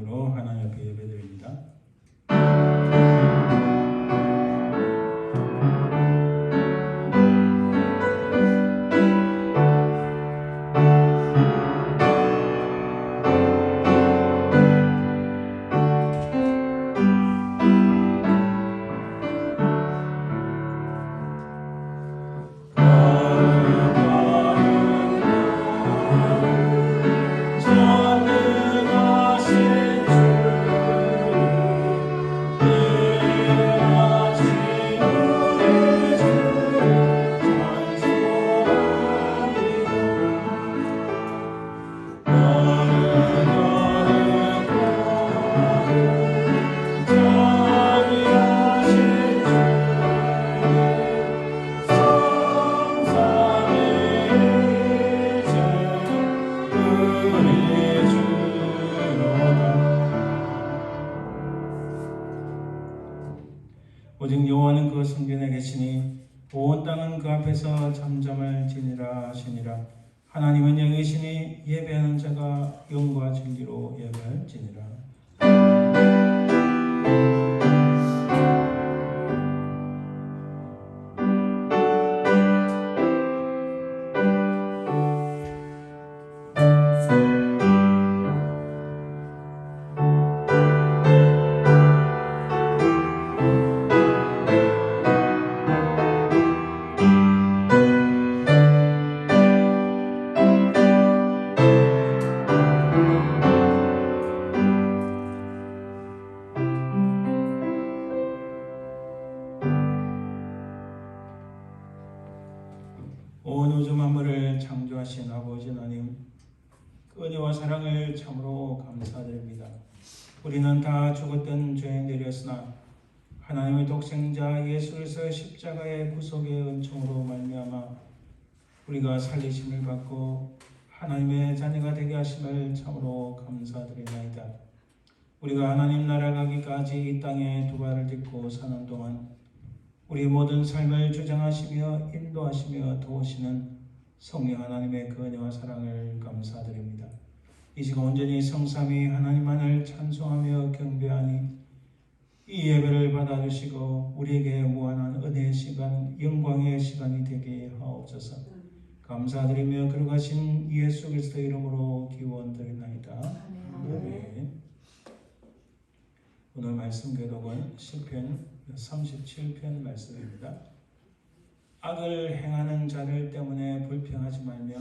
기도로 하나님 앞에 예배드립니다. 오직 여호와는 그 성전에 계시니 온 땅은 그 앞에서 잠잠을 지니라 하시니라. 하나님은 영이시니 예배하는 자가 영과 진리로 예배할지니라. 온 우주 만물을 창조하신 아버지 하나님, 그 은혜와 사랑을 참으로 감사드립니다. 우리는 다 죽었던 죄인들이었으나 하나님의 독생자 예수 그리스도의 십자가의 구속의 은총으로 말미암아 우리가 살리심을 받고 하나님의 자녀가 되게 하심을 참으로 감사드리나이다. 우리가 하나님 나라 가기까지 이 땅에 두 발을 딛고 사는 동안 우리 모든 삶을 주장하시며 인도하시며 도우시는 성령 하나님의 그 은혜와 사랑을 감사드립니다. 이 시간 온전히 성삼위 하나님만을 찬송하며 경배하니 이 예배를 받아주시고 우리에게 무한한 은혜의 시간, 영광의 시간이 되게 하옵소서. 감사드리며 거룩하신 예수 그리스도 이름으로 기원드리나이다. 아멘. 오늘 말씀 교독은 시편 37편 말씀입니다. 악을 행하는 자들 때문에 불평하지 말며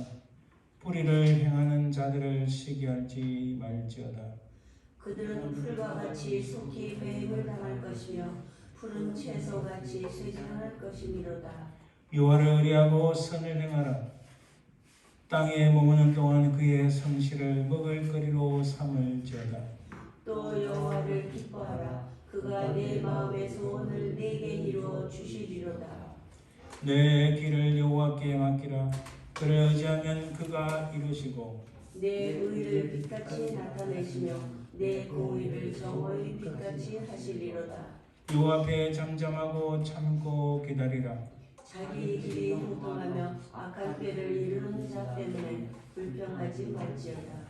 불의를 행하는 자들을 시기하지 말지어다. 그들은 풀과 같이 속히 배임을 당할 것이며 푸른 채소같이 쇠진할 것이미로다. 여호와를 의뢰하고 선을 행하라. 땅에 머무는 동안 그의 성실을 먹을거리로 삼을지어다. 또 여호와를 기뻐하라. 그가 내 마음의 소원을 내게 이루어 주시리로다. 내 길을 여호와께 맡기라. 그를 의지하면 그가 이루시고 내 의를 빛같이 나타내시며 내 공의를 정오의 빛같이 하시리로다. 여호와 앞에 잠잠하고 참고 기다리라. 자기 길이 형통하며 악한 꾀를 이루는 자 때문에 불평하지 말지어다.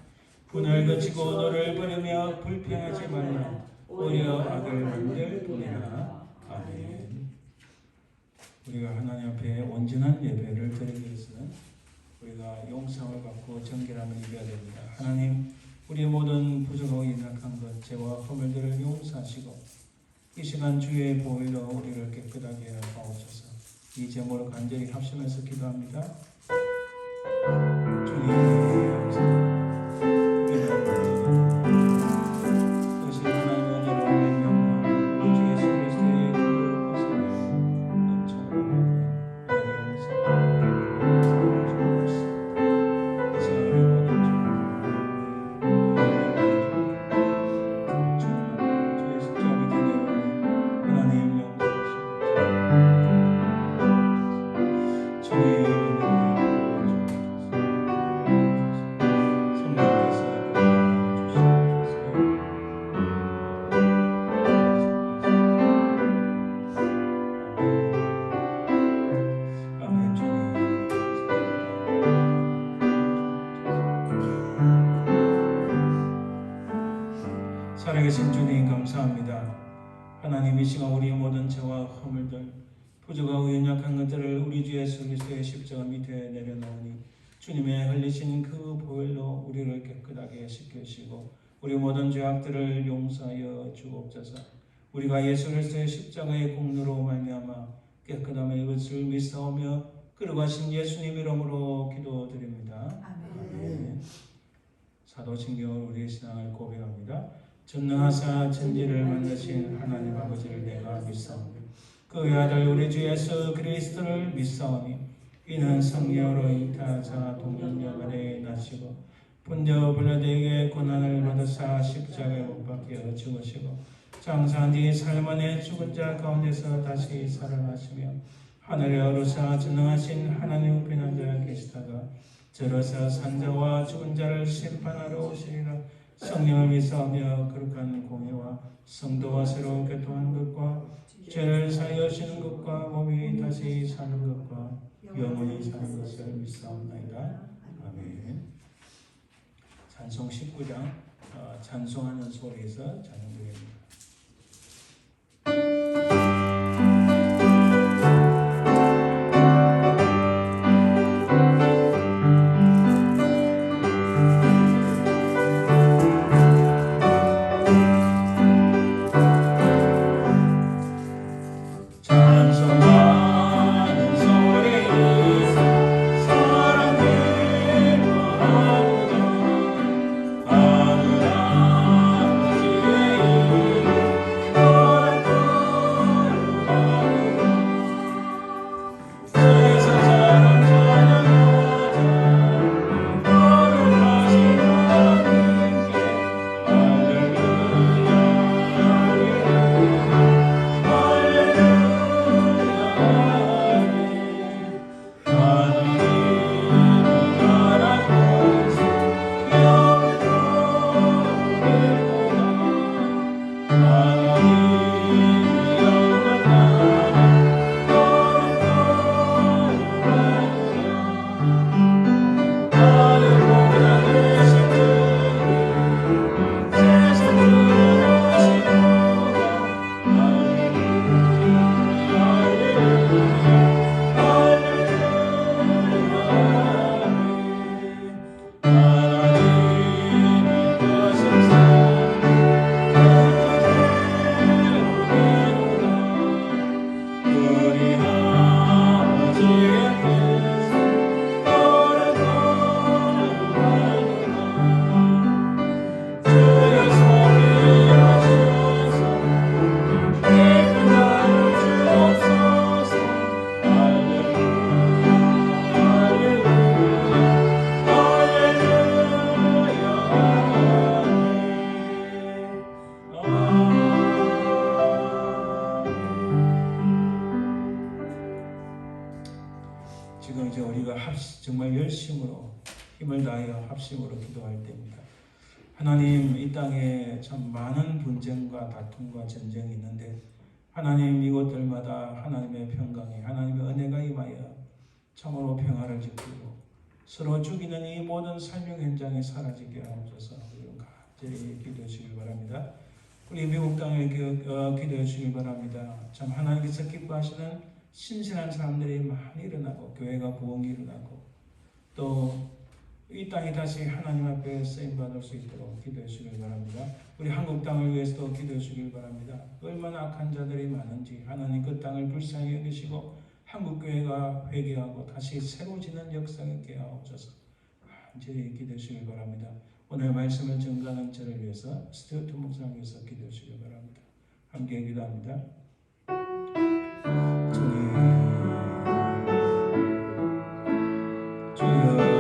분을 그치고 너를 버리며 불평하지 말라. 오히려 악을 만들 뿐이라. 아멘. 우리가 하나님 앞에 온전한 예배를 드리기 위해서는 우리가 용서를 받고 정결함을 입어야 됩니다. 하나님, 우리의 모든 부족하고 연약한 것, 죄와 허물들을 용서하시고 이 시간 주의 보혈로 우리를 깨끗하게 하옵소서. 이 제목으로 간절히 합심해서 기도합니다. 주님, 살아계신 주님 감사합니다. 하나님 이 시간 우리의 모든 죄와 허물들 부족하고 연약한 것들을 우리 주 예수 그리스도의 십자가 밑에 내려놓으니 주님의 흘리신 그 보혈로 우리를 깨끗하게 씻겨주시고 우리 모든 죄악들을 용서하여 주옵소서. 우리가 예수 그리스도의 십자가의 공로로 말미암아 깨끗함의 것을 믿사오며 끌어가신 예수님 이름으로 기도드립니다. 아멘. 사도신경으로 우리의 신앙을 고백합니다. 전능하사 천지를 만드신 하나님 아버지를 내가 믿사오며 그의 아들 우리 주 예수 그리스도를 믿사오니 이는 성령으로 잉태하사 동정녀 아래에 나시고 본저 빌라도에게 고난을 받으사 십자가에 못 박혀 죽으시고 장사한 뒤 사흘 만에 죽은 자 가운데서 다시 살아나시며 하늘에 오르사 전능하신 하나님 우편 앉아 계시다가 저로서 산자와 죽은 자를 심판하러 오시리라. 성령을 믿사오며 거룩한 공예와 성도와 새로 교통한 것과 죄를 사하여 주시는 것과 몸이 다시 사는 것과 영원히 사는 것을 믿사옵나이다. 아멘. 찬송 19장 찬송하는 소리에서 찬양드립니다. 지금 이제 우리가 정말 열심으로 힘을 다하여 합심으로 기도할 때입니다. 하나님, 이 땅에 참 많은 분쟁과 다툼과 전쟁이 있는데 하나님 이곳들마다 하나님의 평강이 하나님의 은혜가 임하여 참으로 평화를 지키고 서로 죽이는 이 모든 살명 현장이 사라지게 하옵소서. 간절히 기도해 주길 바랍니다. 우리 미국 땅을 기도해 주길 바랍니다. 참 하나님께서 기뻐하시는 신실한 사람들이 많이 일어나고 교회가 부흥이 일어나고 또 이 땅이 다시 하나님 앞에 쓰임받을 수 있도록 기도해 주길 바랍니다. 우리 한국 땅을 위해서도 기도해 주길 바랍니다. 얼마나 악한 자들이 많은지 하나님 그 땅을 불쌍히 여기시고 한국교회가 회개하고 다시 새로지는 역사가 있게 하옵소서. 간절히 기도해 주길 바랍니다. 오늘 말씀을 증거하는 저를 위해서 스튜어트 목사를 위해서 기도해 주길 바랍니다. 함께 기도합니다. 주님, 주여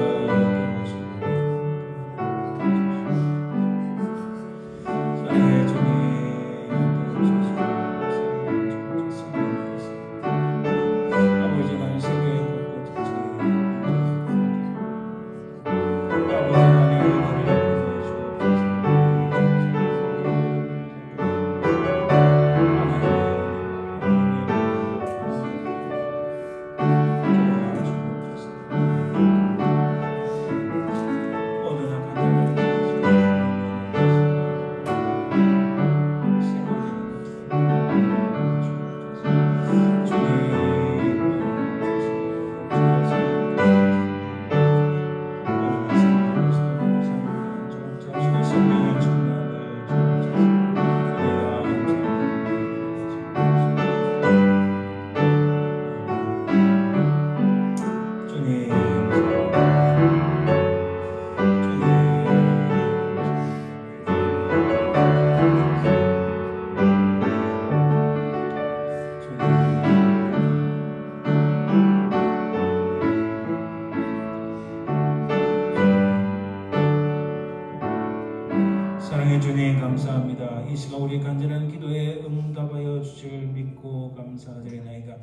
감사합니다. 이 시간 우리 간절한 기도에 응답하여 주실 믿고 감사드리나이다.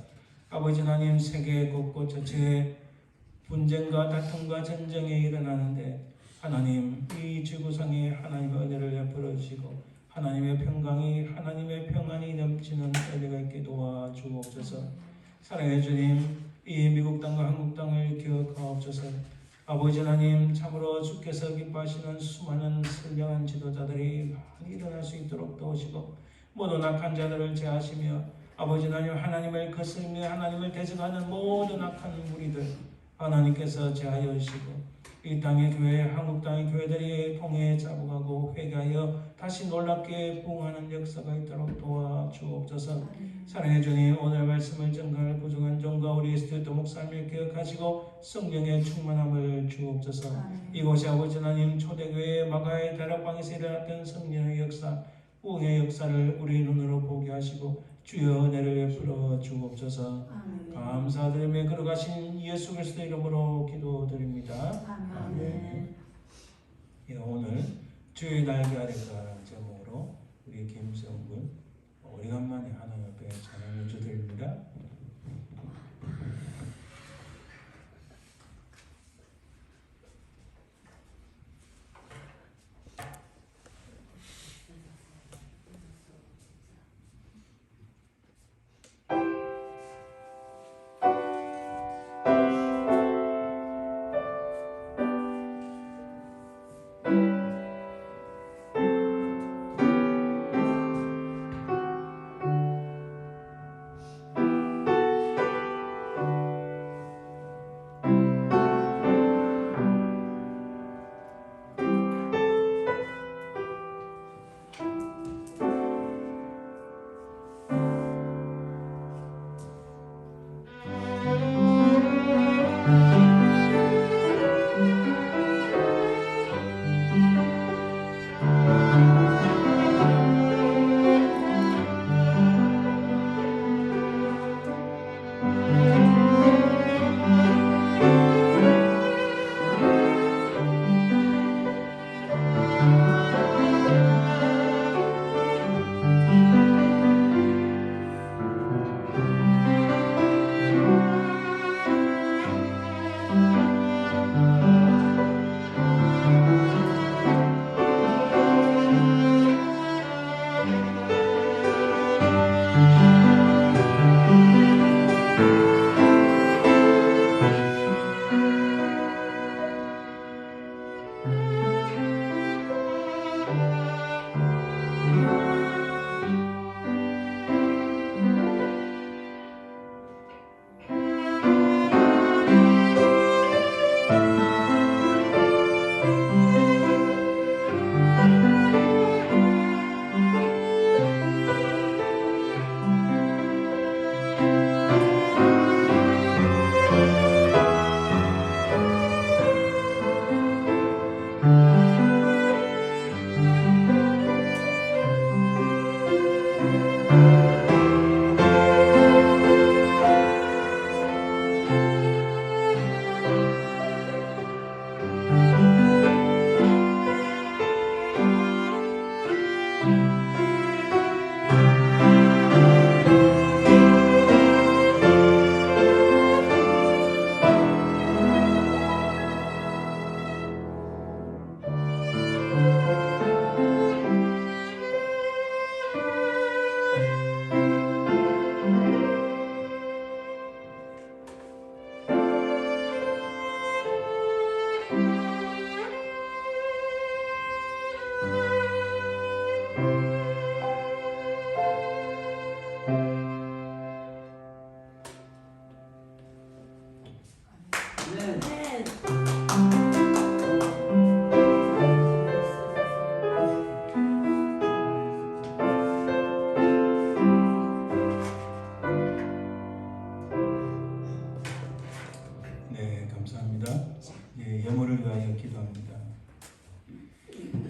아버지 하나님, 세계 곳곳 전체에 분쟁과 다툼과 전쟁이 일어나는데 하나님, 이 지구상에 하나님의 은혜를 베풀어 주시고 하나님의 평강이, 하나님의 평안이 넘치는 은혜가 있게 도와주옵소서. 사랑해 주님, 이 미국 땅과 한국 땅을 기억하옵소서. 아버지 하나님, 참으로 주께서 기뻐하시는 수많은 선량한 지도자들이 많이 일어날 수 있도록 도우시고 모든 악한 자들을 제하시며 아버지 하나님, 하나님을 거슬며 하나님을 대적하는 모든 악한 무리들 하나님께서 제하여 주시고 이 땅의 교회, 한국 땅의 교회들이 통해 자복하고 회개하여 다시 놀랍게 부흥하는 역사가 있도록 도와주옵소서. 사랑해 주님, 오늘 말씀을 전가할 부족한 종과 우리 스튜디오 목사님을 기억하시고 성령의 충만함을 주옵소서. 이곳이 아버지 하나님 초대교회 마가의 다락방에서 일어났던 성령의 역사, 부흥의 역사를 우리 눈으로 보게 하시고 주여 은혜를 베풀어 주옵소서. 감사드리며 걸어가신 예수 그리스도 이름으로 기도드립니다. 아멘. 예, 오늘 주의 날개 아래가 제목으로 우리 김성군 오래간만에 하나님 앞에 찬양을 드립니다.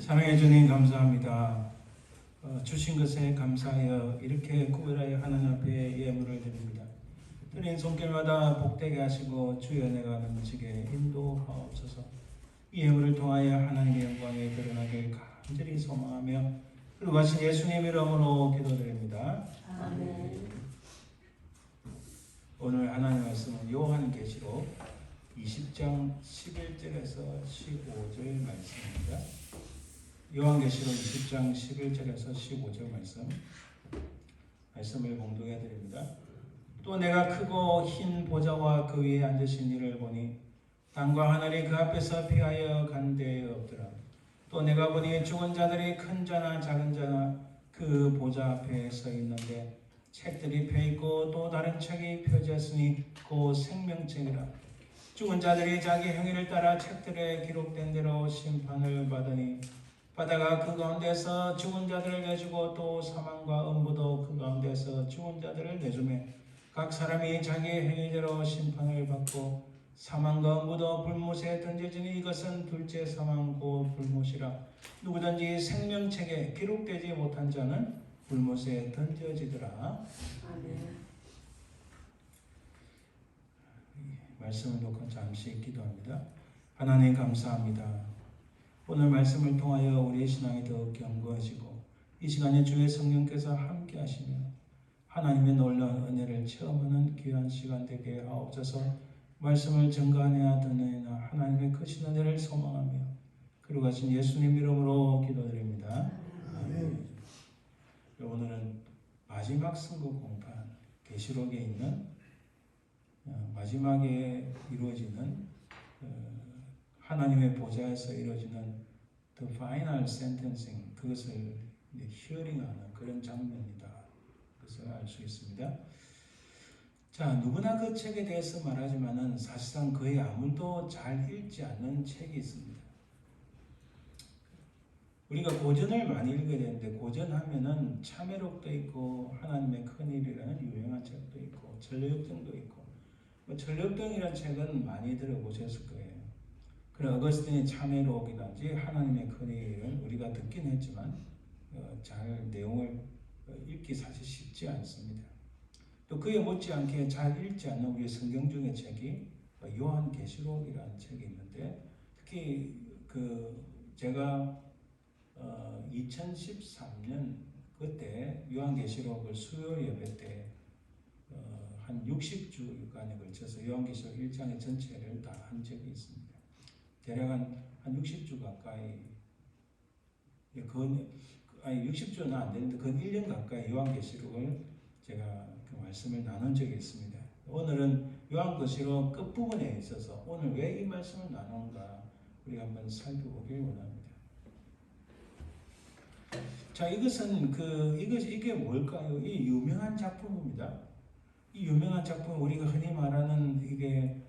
사랑해 주님 감사합니다. 주신 것에 감사하여 이렇게 구별하여 하나님 앞에 예물을 드립니다. 드린 손길마다 복되게 하시고 주의 은혜가 넘치게 인도하옵소서. 이 예물을 통하여 하나님의 영광에 드러나길 간절히 소망하며 그리고 하신 예수님 이름으로 기도드립니다. 아멘. 오늘 하나님 말씀은 요한계시록 20장 11절에서 15절 말씀입니다. 요한계시록 20장 11절에서 15절 말씀을 봉독해 드립니다. 또 내가 크고 흰 보좌와 그 위에 앉으신 이를 보니 땅과 하늘이 그 앞에서 피하여 간 데에 없더라. 또 내가 보니 죽은 자들이 큰 자나 작은 자나 그 보좌 앞에 서 있는데 책들이 펴있고 또 다른 책이 펴졌으니 그 생명책이라. 죽은 자들이 자기 행위를 따라 책들에 기록된 대로 심판을 받으니 바다가 그 가운데서 죽은 자들을 내주고 또 사망과 음부도 그 가운데서 죽은 자들을 내주매 각 사람이 자기의 행위대로 심판을 받고 사망과 음부도 불못에 던져지니 이것은 둘째 사망 곧 불못이라. 누구든지 생명책에 기록되지 못한 자는 불못에 던져지더라. 아멘. 말씀을 놓고 잠시 기도합니다. 하나님 감사합니다. 오늘 말씀을 통하여 우리의 신앙이 더욱 견고해지고 이 시간에 주의 성령께서 함께 하시며 하나님의 놀라운 은혜를 체험하는 귀한 시간 되게 하옵소서. 말씀을 증거하느냐 듣느냐 하나님의 크신 은혜를 소망하며 그리고 하신 예수님 이름으로 기도드립니다. 아멘. 오늘은 마지막 선고 공판 계시록에 있는 마지막에 이루어지는 하나님의 보좌에서 이루어지는 the final sentencing 그것을 히어링하는 그런 장면이다. 그것을 알 수 있습니다. 자, 누구나 그 책에 대해서 말하지만은 사실상 거의 아무도 잘 읽지 않는 책이 있습니다. 우리가 고전을 많이 읽어야 되는데 고전하면은 참회록도 있고 하나님의 큰일이라는 유명한 책도 있고 전례역정도 있고 전례역정이라는 책은 많이 들어보셨을 거예요. 그래 어거스틴의 참회록이든지 하나님의 큰일은 우리가 듣긴 했지만 잘 내용을 읽기 사실 쉽지 않습니다. 또 그에 못지않게 잘 읽지 않는 우리 성경 중의 책이 요한계시록이라는 책이 있는데 특히 제가 2013년 그때 요한계시록을 수요일 예배 때 한 60주간에 걸쳐서 요한계시록 1장의 전체를 다 한 적이 있습니다. 대략 한 60주 가까이 60주는 안 되는데 그 1년 가까이 요한계시록을 제가 그 말씀을 나눈 적이 있습니다. 오늘은 요한계시록 끝부분에 있어서 오늘 왜 이 말씀을 나누는가 우리가 한번 살펴보길 원합니다. 자, 이게 뭘까요? 이 유명한 작품입니다. 이 유명한 작품 우리가 흔히 말하는 이게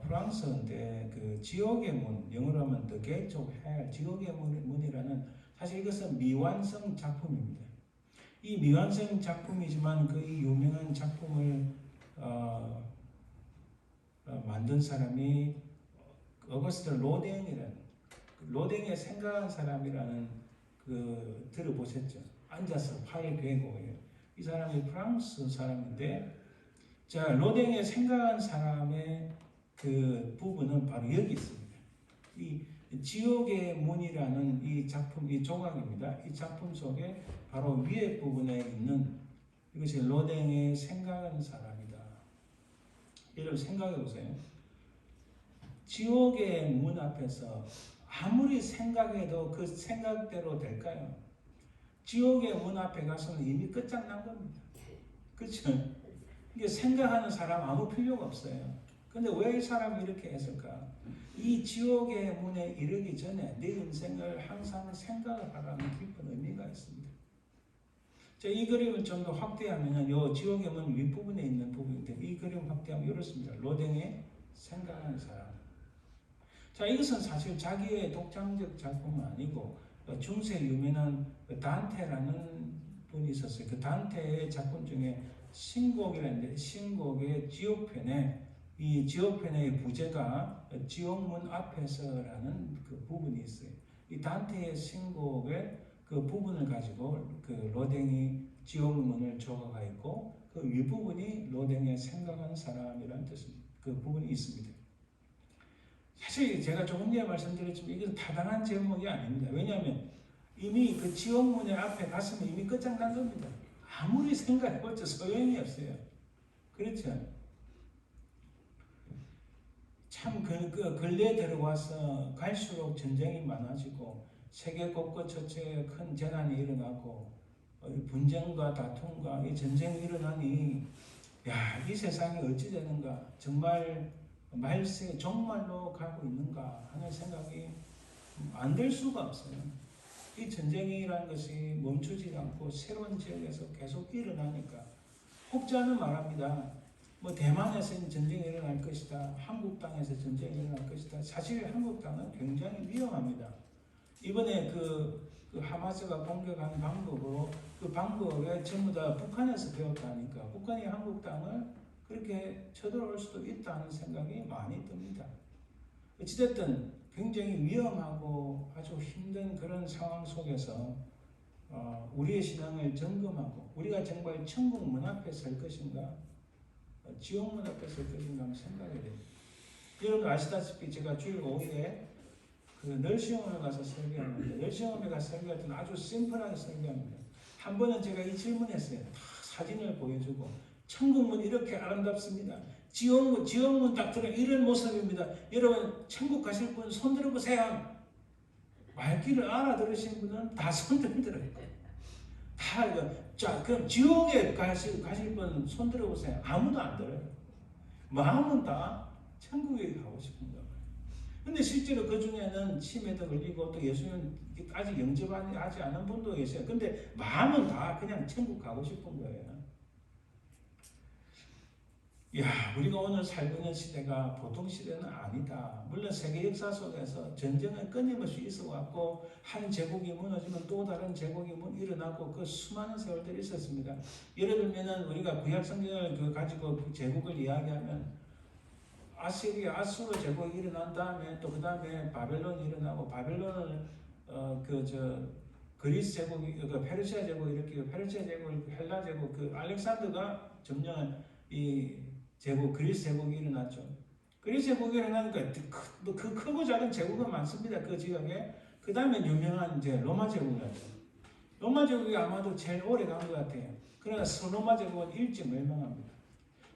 프랑스어인데 그 지옥의 문, 영어로 하면 The Gate of Hell, 지옥의 문이라는 사실 이것은 미완성 작품입니다. 이 미완성 작품이지만 그 유명한 작품을 만든 사람이 어거스트 로댕의 생각한 사람이라는 들어보셨죠? 앉아서 팔 괴고 이 사람이 프랑스 사람인데 자 로댕의 생각한 사람의 그 부분은 바로 여기 있습니다. 이 지옥의 문이라는 이 작품, 이 조각입니다. 이 작품 속에 바로 위에 부분에 있는 이것이 로댕의 생각한 사람이다. 여러분 생각해 보세요. 지옥의 문 앞에서 아무리 생각해도 그 생각대로 될까요? 지옥의 문 앞에 가서는 이미 끝장난 겁니다. 그렇죠? 이게 생각하는 사람 아무 필요가 없어요. 근데 왜 이 사람이 이렇게 했을까? 이 지옥의 문에 이르기 전에 내 인생을 항상 생각을 하라는 깊은 의미가 있습니다. 자, 이 그림을 좀 더 확대하면 요 지옥의 문 윗부분에 있는 부분인데 이 그림 확대하면 이렇습니다. 로댕의 생각하는 사람. 자, 이것은 사실 자기의 독창적 작품은 아니고 중세 유명한 단테라는 분이 있었어요. 그 단테의 작품 중에 신곡이라는데 신곡의 지옥편에 이 지옥편의 부제가 지옥문 앞에서라는 그 부분이 있어요. 이 단테의 신곡의 그 부분을 가지고 그 로댕이 지옥문을 조각하고 있고 그 윗부분이 로댕의 생각하는 사람이라는 뜻입니다. 그 부분이 있습니다. 사실 제가 조금 전에 말씀드렸지만 이것은 타당한 제목이 아닙니다. 왜냐하면 이미 그 지옥문의 앞에 갔으면 이미 끝장난 겁니다. 아무리 생각해봤자 소용이 없어요. 그렇죠? 참 근래에 들어와서 갈수록 전쟁이 많아지고 세계 곳곳에 큰 재난이 일어나고 분쟁과 다툼과 이 전쟁이 일어나니 이 세상이 어찌 되는가, 정말 말세 종말로 가고 있는가 하는 생각이 안 들 수가 없어요. 이 전쟁이라는 것이 멈추지 않고 새로운 지역에서 계속 일어나니까 혹자는 말합니다. 뭐 대만에서 전쟁이 일어날 것이다. 한국 땅에서 전쟁이 일어날 것이다. 사실 한국 땅은 굉장히 위험합니다. 이번에 그 하마스가 공격한 방법으로 그 방법에 전부 다 북한에서 배웠다니까 북한이 한국 땅을 그렇게 쳐들어올 수도 있다는 생각이 많이 듭니다. 어찌됐든 굉장히 위험하고 아주 힘든 그런 상황 속에서 우리의 신앙을 점검하고 우리가 정말 천국 문 앞에 설 것인가 지옥 문 앞에 설 것인가 한번 생각해야 됩니다. 여러분 아시다시피 제가 주일 5일에 그 널싱홈에 가서 설교하는데 널싱홈에 가서 설교할 때는 아주 심플하게 설교합니다. 한 번은 제가 이 질문했어요. 다 사진을 보여주고 천국문 이렇게 아름답습니다. 지옥문 딱 들어 이런 모습입니다. 여러분 천국 가실 분 손 들어보세요. 말귀를 알아들으신 분은 다 손 들더라고요. 다 이거 자 그럼 지옥에 가실 분 손 들어보세요. 아무도 안 들어요. 마음은 다 천국에 가고 싶은 거예요. 근데 실제로 그 중에는 치매도 걸리고 또 예수님 아직 영접하지 않은 분도 계세요. 근데 마음은 다 그냥 천국 가고 싶은 거예요. 우리가 오늘 살고 있는 시대가 보통 시대는 아니다. 물론 세계 역사 속에서 전쟁은 끊임없이 있어왔고 한 제국이 무너지면 또 다른 제국이 일어나고 그 수많은 세월들이 있었습니다. 예를 들면은 우리가 구약 성경을 가지고 그 제국을 이야기하면 아수르 제국이 일어난 다음에 또 그 다음에 바벨론이 일어나고 바벨론을 그리스 제국이 페르시아 제국이 이렇게 페르시아 제국, 헬라 제국 그 알렉산더가 점령한 이 제국 그리스 제국이 일어났죠. 그리스 제국이 일어나니까 그 크고 작은 제국은 많습니다. 그 지역에 그 다음에 유명한 이제 로마 제국이었죠. 로마 제국이 아마도 제일 오래 간 것 같아요. 그러나 서로마 제국은 일찍 멸망합니다.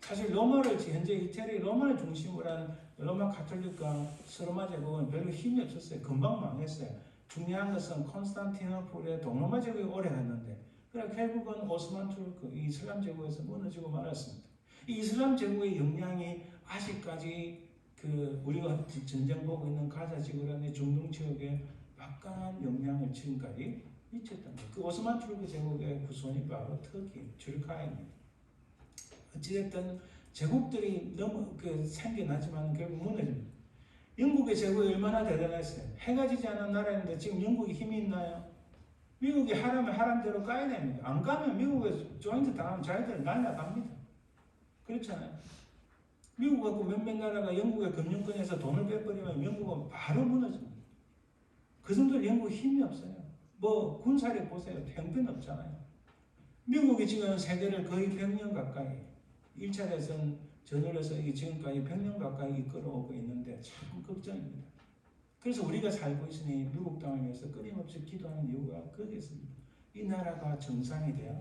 사실 로마를 현재 이태리 로마를 중심으로 한 로마 카톨릭과 서로마 제국은 별로 힘이 없었어요. 금방 망했어요. 중요한 것은 콘스탄티노플의 동로마 제국이 오래 갔는데 그래 결국은 오스만 투르크 이슬람 제국에서 무너지고 말았습니다. 이 이슬람 제국의 영향이 아직까지 우리가 전쟁 보고 있는 가자 지구라는 중동 지역에 막강한 영향을 지금까지 미쳤던 거예요. 그 오스만 투르크 제국의 후손이 바로 터키, 튀르키예입니다. 어찌됐든 제국들이 너무 생겨나지만 결국 무너집니다. 영국의 제국이 얼마나 대단했어요. 해가 지지 않은 나라인데 지금 영국이 힘이 있나요? 미국이 하라면 하란대로 까야 됩니다. 안 가면 미국에 조인트 당하면 자기들 날아갑니다. 그렇잖아요. 미국 갖고 몇몇 나라가 영국의 금융권에서 돈을 빼버리면 영국은 바로 무너집니다. 그 정도로 영국 힘이 없어요. 뭐 군사력 보세요. 형편없잖아요. 미국이 지금 세계를 거의 100년 가까이 1차 대선 전후에서 지금까지 100년 가까이 이끌어오고 있는데 참 걱정입니다. 그래서 우리가 살고 있으니 미국 땅을 위해서 끊임없이 기도하는 이유가 거기에 있습니다. 이 나라가 정상이 돼야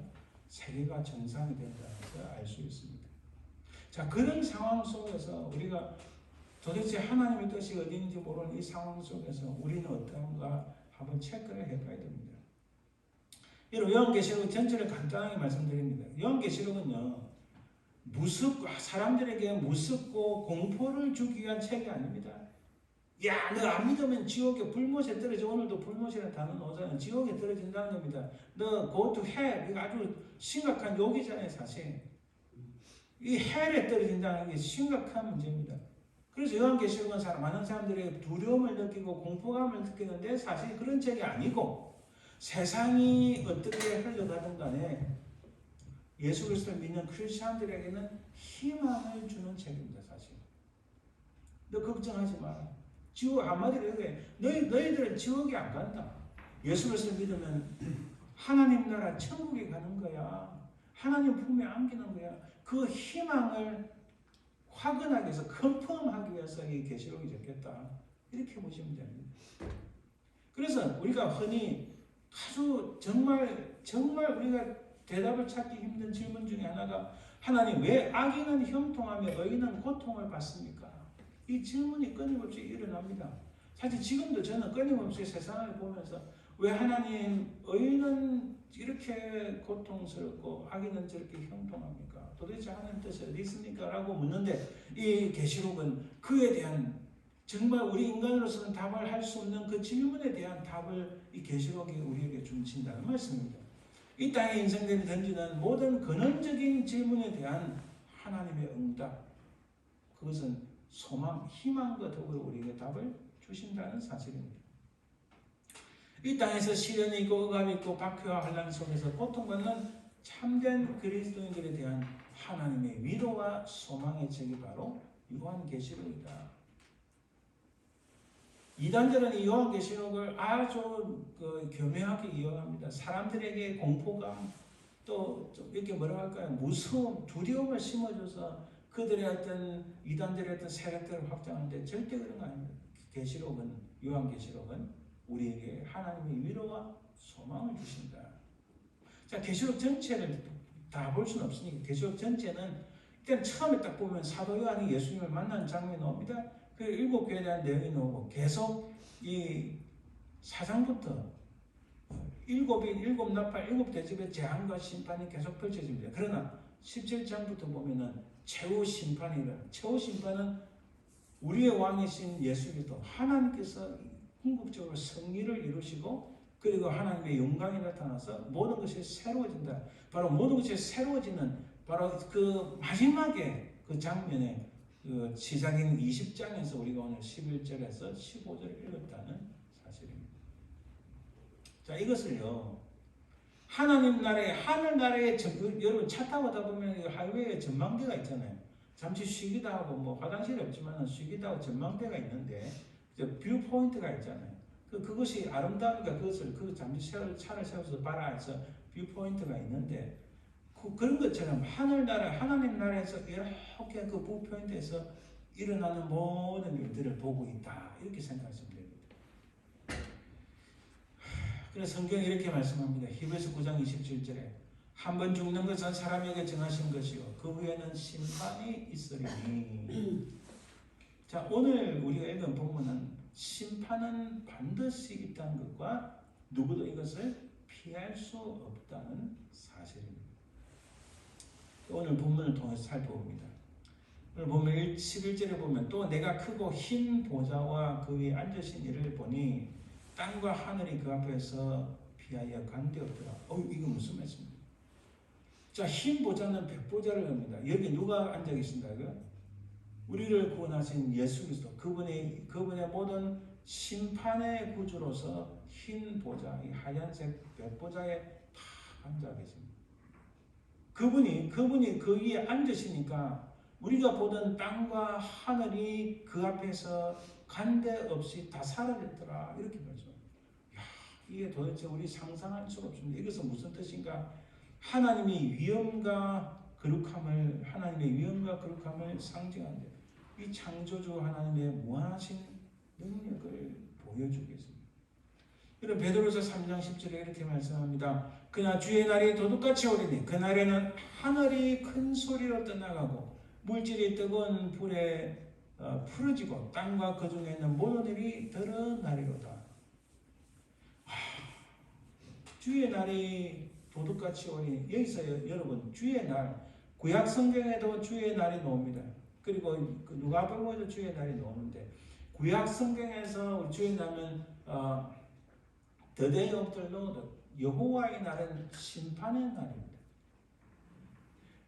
세계가 정상이 된다는 것을 알 수 있습니다. 자, 그런 상황 속에서 우리가 도대체 하나님의 뜻이 어디인지 모르는 이 상황 속에서 우리는 어떠한가 한번 체크를 해봐야 됩니다. 여러분 요한계시록 전체를 간단하게 말씀드립니다. 요한계시록은요 사람들에게 무섭고 공포를 주기 위한 책이 아닙니다. 야, 너 안 믿으면 지옥에 불못에 떨어져. 오늘도 불못이라는 단어 나오잖아요. 지옥에 떨어진다는 겁니다. 너 go to hell. 이거 아주 심각한 욕이잖아요, 사실. 이 헬에 떨어진다는 게 심각한 문제입니다. 그래서 요한계시록은 많은 사람들이 두려움을 느끼고 공포감을 느끼는데 사실 그런 책이 아니고 세상이 어떻게 흘러가든 간에 예수 그리스도를 믿는 크리스천들에게는 희망을 주는 책입니다. 사실. 너 걱정하지 마라. 지옥 한마디로 얘기해. 너희들은 지옥에 안 간다. 예수 그리스도를 믿으면 하나님 나라 천국에 가는 거야. 하나님 품에 안기는 거야. 그 희망을 확인하기 위해서 컨펌하기 위해서 이 계시록이 적혔다. 이렇게 보시면 됩니다. 그래서 우리가 흔히 아주 정말 우리가 대답을 찾기 힘든 질문 중에 하나가 하나님 왜 악인은 형통하며 의인은 고통을 받습니까? 이 질문이 끊임없이 일어납니다. 사실 지금도 저는 끊임없이 세상을 보면서 왜 하나님 의인은 이렇게 고통스럽고 악인은 저렇게 형통합니까? 도대체 하나님 뜻이 어디 있습니까? 라고 묻는데 이 계시록은 그에 대한 정말 우리 인간으로서는 답을 할 수 없는 그 질문에 대한 답을 이 계시록이 우리에게 주신다는 말씀입니다. 이 땅에 인생들이 던지는 모든 근원적인 질문에 대한 하나님의 응답, 그것은 소망, 희망과 더불어 우리에게 답을 주신다는 사실입니다. 이 땅에서 시련이 있고 억압이 있고 박해와 환난 속에서 고통받는 참된 그리스도인들에 대한 하나님의 위로와 소망의 책이 바로 요한계시록이다. 이단들은 이 요한계시록을 아주 교묘하게 이용합니다. 사람들에게 공포감, 또 좀 이렇게 뭐라고 할까요? 무서움, 두려움을 심어줘서 그들의 어떤 이단들의 어떤 세력들을 확장하는데 절대 그런 거 아닙니다. 계시록은, 요한계시록은 우리에게 하나님의 위로와 소망을 주신다. 자, 계시록 전체를 다 볼 수는 없으니까 계시록 전체는 일단 처음에 딱 보면 사도 요한이 예수님을 만나는 장면이 나옵니다. 그 일곱 교회에 대한 내용이 나오고 계속 이 4장부터 일곱 나팔, 일곱 대접의 재앙과 심판이 계속 펼쳐집니다. 그러나 17장부터 보면은 최후 심판이 일어나. 최후 심판은 우리의 왕이신 예수 그리스도 하나님께서 궁극적으로 승리를 이루시고 그리고 하나님의 영광이 나타나서 모든 것이 새로워진다. 바로 모든 것이 새로워지는 바로 그 마지막에 그 장면에 그 시작인 20장에서 우리가 오늘 11절에서 15절을 읽었다는 사실입니다. 자, 이것을요, 하나님 나라에, 하늘 나라에, 여러분 차 타고 가다 보면 하이웨이에 전망대가 있잖아요. 잠시 쉬기도 하고, 뭐 화장실이 없지만 쉬기도 하고 전망대가 있는데, 뷰 포인트가 있잖아요. 그것이 아름다우니까 그 잠시 차를 세워서 봐라 해서 뷰 포인트가 있는데, 그런 것처럼 하늘나라, 하나님 나라에서 이렇게 그 뷰포인트에서 일어나는 모든 일들을 보고 있다. 이렇게 생각하시면 됩니다. 그래서 성경이 이렇게 말씀합니다. 히브리서 9장 27절에 한 번 죽는 것은 사람에게 정하신 것이요 그 후에는 심판이 있으리니. 자, 오늘 우리가 읽은 본문은 심판은 반드시 있다는 것과 누구도 이것을 피할 수 없다는 사실입니다. 오늘 본문을 통해서 살펴봅니다. 오늘 보면 11절에 보면 또 내가 크고 흰 보좌와 그 위에 앉으신 이를 보니 땅과 하늘이 그 앞에서 피하여 간되었더라. 이거 무슨 말씀입니까? 자, 흰 보좌는 백보좌를 합니다. 여기 누가 앉아 계신다? 우리를 구원하신 예수 그리스도, 그분의 모든 심판의 구주로서 흰 보좌, 이 하얀색 백보좌에 다 앉아 계십니다. 그분이 그 위에 앉으시니까 우리가 보던 땅과 하늘이 그 앞에서 간데 없이 다 사라졌더라. 이렇게 말죠. 이게 도대체 우리 상상할 수가 없습니다. 이것은 무슨 뜻인가? 하나님의 위엄과 거룩함을 상징하는데 이 창조주 하나님의 무한하신 능력을 보여주겠습니다. 그럼 베드로서 3장 10절에 이렇게 말씀합니다. 그러나 주의 날이 도둑같이 오리니 그날에는 하늘이 큰 소리로 떠나가고 물질이 뜨거운 불에 풀어지고 땅과 그 중에 있는 모든 일이 드러나리로다. 주의 날이 도둑같이 오리니 여기서 여러분 주의 날 구약 성경에도 주의 날이 나옵니다. 그리고 누가복음에도 주의 날이 나오는데 구약 성경에서 주의 날은 The day of the Lord, 여호와의 날은 심판의 날입니다.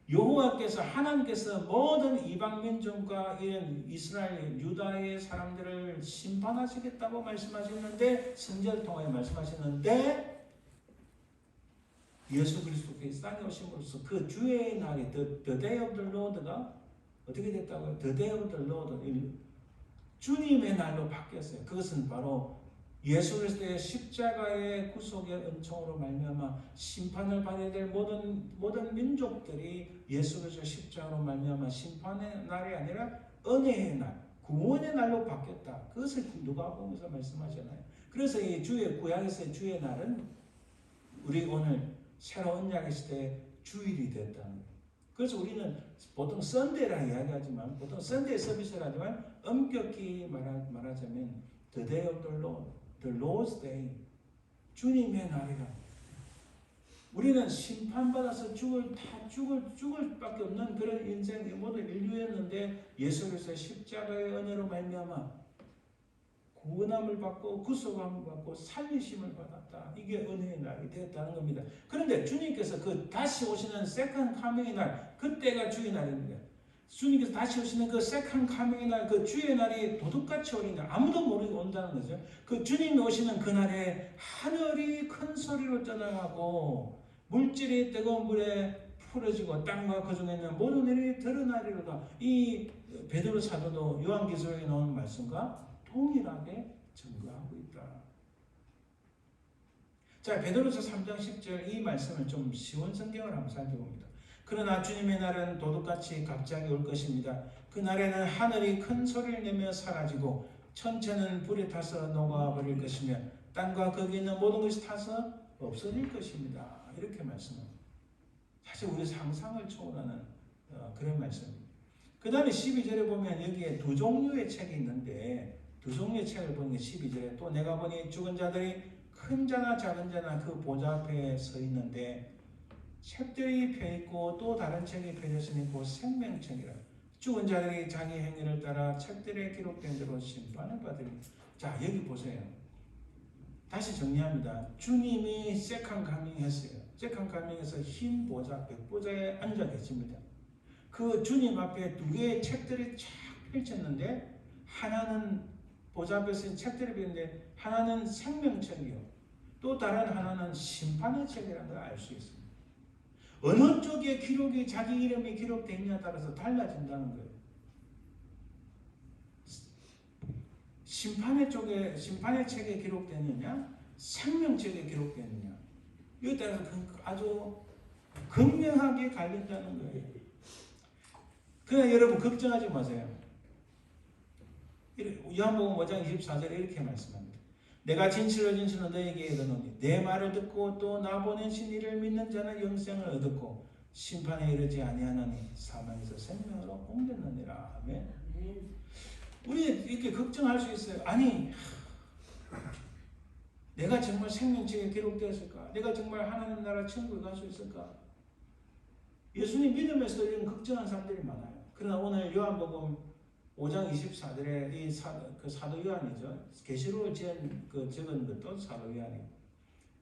여호와께서 하나님께서 모든 이방 민족과 이런 이스라엘 유다의 사람들을 심판하시겠다고 말씀하셨는데 선지자를 통해 말씀하셨는데 예수 그리스도께서 땅에 오심으로써 그 주의 날이 the day of the Lord가 어떻게 됐다고요? The day of the Lord, 주님의 날로 바뀌었어요. 그것은 바로 예수 그리스도의 십자가의 구속의 은총으로 말미암아 심판을 받아야 될 모든 민족들이 예수 그리스도의 십자가로 말미암아 심판의 날이 아니라 은혜의 날, 구원의 날로 바뀌었다. 그것을 누가복음에서 말씀하잖아요. 그래서 이 주의 구약에서의 주의 날은 우리 오늘 새로 언약의 시대에 주일이 됐다는 거예요. 그래서 우리는 보통 썬데이라 이야기하지만 보통 썬데이 서비스를 하지만 엄격히 말하자면 The Day of the Lord, The Lord's Day, 주님의 날이라. 우리는 심판받아서 죽을 밖에 없는 그런 인생 모든 인류였는데 예수 그리스도의 십자가의 은혜로 말미암아 구원함을 받고 구속함을 받고 살리심을 받았다. 이게 은혜의 날이 되었다는 겁니다. 그런데 주님께서 그 다시 오시는 세컨 카밍의 날, 그때가 주의 날입니다. 주님께서 다시 오시는 그 세컨 카밍의 날, 그 주의 날이 도둑같이 오는 날, 아무도 모르고 온다는 거죠. 그 주님이 오시는 그날에 하늘이 큰 소리로 떠나가고 물질이 뜨거운 물에 풀어지고 땅과 그 중에 있는 모든 일이 드러나리로다. 이 베드로 사도도 요한계시록에 나오는 말씀과 동일하게 증거하고 있다. 자, 베드로서 3장 10절 이 말씀을 좀 쉬운 성경을 한번 살펴봅니다. 그러나 주님의 날은 도둑같이 갑자기 올 것입니다. 그 날에는 하늘이 큰 소리를 내며 사라지고 천체는 불에 타서 녹아버릴 것이며 땅과 거기 있는 모든 것이 타서 없어질 것입니다. 이렇게 말씀합니다. 사실 우리 상상을 초월하는 그런 말씀입니다. 그 다음에 12절에 보면 여기에 두 종류의 책이 있는데 두 종류의 책을 보는 게 12절에 또 내가 보니 죽은 자들이 큰 자나 작은 자나 그 보좌 앞에 서 있는데 책들이 펴있고 또 다른 책이 펴졌으니 곧 생명책이라. 죽은 자들이 자기 행위를 따라 책들에 기록된 대로 심판을 받으리. 자, 여기 보세요. 다시 정리합니다. 주님이 세컨 카밍 했어요. 세컨 카밍에서 흰 보좌, 백보좌에 앉아 계십니다. 그 주님 앞에 두 개의 책들이 쫙 펼쳤는데 하나는 보좌 앞에 쓴 책들이 펴있는데 하나는 생명책이요. 또 다른 하나는 심판의 책이라는 걸 알 수 있습니다. 어느 쪽에 기록이 자기 이름이 기록되어 있냐에 따라서 달라진다는 거예요. 심판의 책에 기록되느냐, 생명책에 기록되느냐, 이에 따라서 아주 극명하게 갈린다는 거예요. 그러나 여러분 걱정하지 마세요. 요한복음 5장 24절에 이렇게 말씀합니다. 내가 진실로 너에게 이르노니 내 말을 듣고 또 나 보내신 이를 믿는 자는 영생을 얻었고 심판에 이르지 아니하나니 사망에서 생명으로 옮겼느니라. 아멘. 우리 이렇게 걱정할 수 있어요. 아니, 내가 정말 생명책에 기록되었을까? 내가 정말 하나님 나라 천국에 갈 수 있을까? 예수님 믿으면서 이런 걱정하는 사람들이 많아요. 그러나 오늘 요한복음 5장 24절에 이 사도 요한이죠. 계시록을 적은 것도 사도 요한이에요.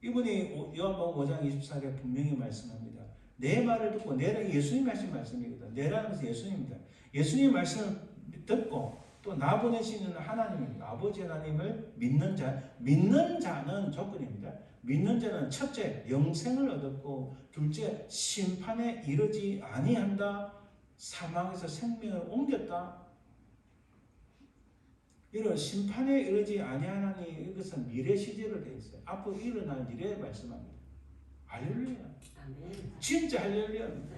이분이 요한복음 5장 24절에 분명히 말씀합니다. 내 말을 듣고 예수님이 하신 말씀이거든. 내라는 것은 예수님입니다. 예수님 말씀을 듣고 또 나 보내시는 하나님입니다. 아버지 하나님을 믿는 자는 조건입니다. 믿는 자는 첫째 영생을 얻었고 둘째 심판에 이르지 아니한다. 사망에서 생명을 옮겼다. 이런 심판에 이르지 아니하나니 이것은 미래 시제로 되어 있어요. 앞으로 일어날 일에 말씀합니다. 할렐루야. 진짜 할렐루야입니다.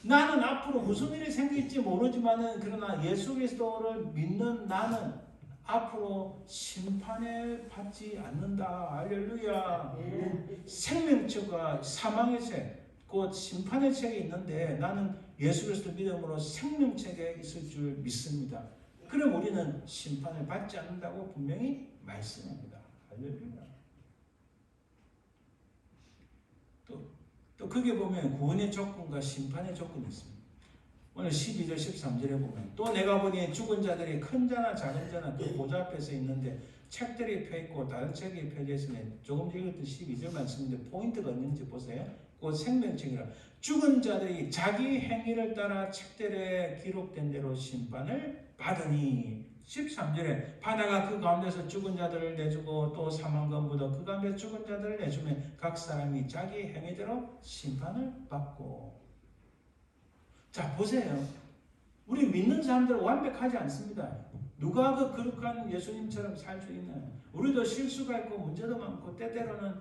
나는 앞으로 무슨 일이 생길지 모르지만은 그러나 예수 그리스도를 믿는 나는 앞으로 심판을 받지 않는다. 할렐루야. 생명책과 사망의 책, 곧 심판의 책이 있는데 나는 예수 그리스도 믿음으로 생명책에 있을 줄 믿습니다. 그럼 우리는 심판을 받지 않는다고 분명히 말씀합니다. 할렐루야. 또 거기에 보면 구원의 조건과 심판의 조건이 있습니다. 오늘 12절 13절에 보면 또 내가 보니 죽은 자들이 큰 자나 작은 자나 그 보좌 앞에서 있는데 책들이 펴있고 다른 책이 펴져 있으니 조금 읽었던 12절 말씀인데 포인트가 어딘지 보세요. 그 생명책이라. 죽은 자들이 자기 행위를 따라 책들에 기록된 대로 심판을 받으니 13절에 바다가 그 가운데서 죽은 자들을 내주고 또 사망과 무더 그 가운데 죽은 자들을 내주면 각 사람이 자기 행위대로 심판을 받고. 자 보세요. 우리 믿는 사람들은 완벽하지 않습니다. 누가 그 거룩한 예수님처럼 살 수 있나요? 우리도 실수가 있고 문제도 많고 때때로는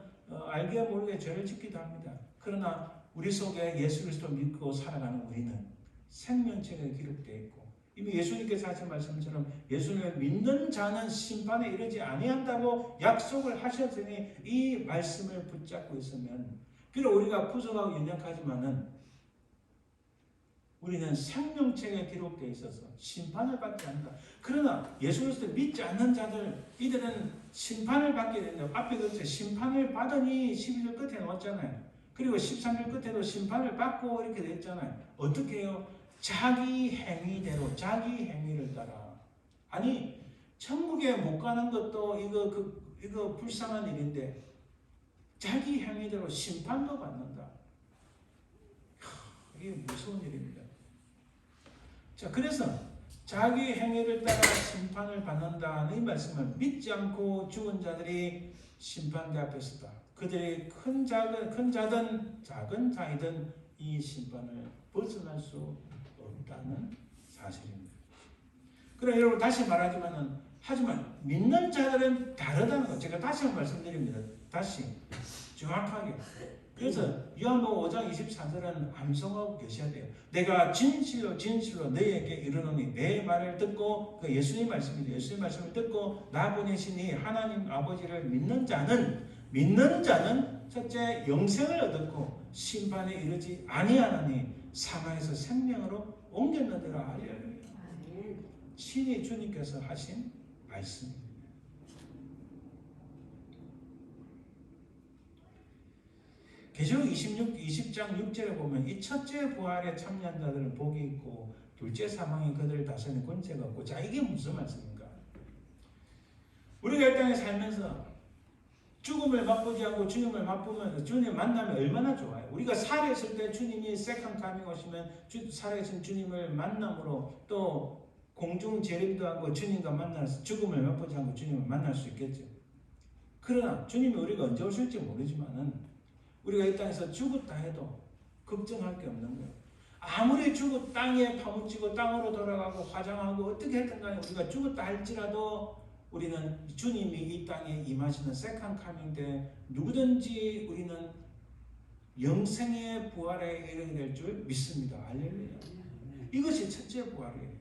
알게 모르게 죄를 짓기도 합니다. 그러나 우리 속에 예수 그리스도 믿고 살아가는 우리는 생명책에 기록되어 있고 이미 예수님께서 하신 말씀처럼 예수님을 믿는 자는 심판에 이르지 아니한다고 약속을 하셨으니 이 말씀을 붙잡고 있으면 비록 우리가 부족하고 연약하지만은 우리는 생명책에 기록되어 있어서 심판을 받지 않는다. 그러나 예수 그리스도를 믿지 않는 자들, 이들은 심판을 받게 된다. 앞에 그렇죠. 심판을 받으니 12절 끝에 나왔잖아요. 그리고 13절 끝에도 심판을 받고 이렇게 됐잖아요. 어떻게 해요? 자기 행위대로, 자기 행위를 따라. 아니, 천국에 못 가는 것도 이거 불쌍한 일인데 자기 행위대로 심판도 받는다. 이게 무서운 일입니다. 자, 그래서 자기 행위를 따라 심판을 받는다는 이 말씀을 믿지 않고 죽은 자들이 심판대 앞에 서다. 그들이 큰 자든 작은 자이든 이 심판을 벗어날 수 없다는 사실입니다. 그럼 여러분 다시 말하지만은 하지만 믿는 자들은 다르다는 거 제가 다시 한번 말씀드립니다. 다시 정확하게. 그래서 요한복음 5장 24절은 암송하고 계셔야 돼요. 내가 진실로 진실로 너희에게 이르노니 내 말을 듣고 그 예수님 말씀이죠. 예수님 말씀을 듣고 나 보내시니 하나님 아버지를 믿는 자는 첫째 영생을 얻었고 심판에 이르지 아니하나니 사망에서 생명으로 옮겼느니라. 할렐루야. 신이 주님께서 하신 말씀입니다. 계시록 20장 6절에 보면 이 첫째 부활에 참여한 자들은 복이 있고 둘째 사망이 그들을 다스리는 권세가 없고. 자, 이게 무슨 말씀입니까? 우리가 이 땅에 살면서 죽음을 맛보지 않고 주님을 맛보면서 주님 만나면 얼마나 좋아요. 우리가 살아있을 때 주님이 세컨 카밍 오시면 살아있은 주님을 만남으로 또 공중 재림도 하고 주님과 만나서 죽음을 맛보지 않고 주님을 만날 수 있겠죠. 그러나 주님이 우리가 언제 오실지 모르지만은 우리가 이 땅에서 죽었다 해도 걱정할 게 없는 거예요. 아무리 죽고 땅에 파묻히고 땅으로 돌아가고 화장하고 어떻게 했든 간에 우리가 죽었다 할지라도 우리는 주님이 이 땅에 임하시는 세컨 카밍 때 누구든지 우리는 영생의 부활에 이르게 될 줄 믿습니다. 할렐루야. 이것이 첫째 부활이에요.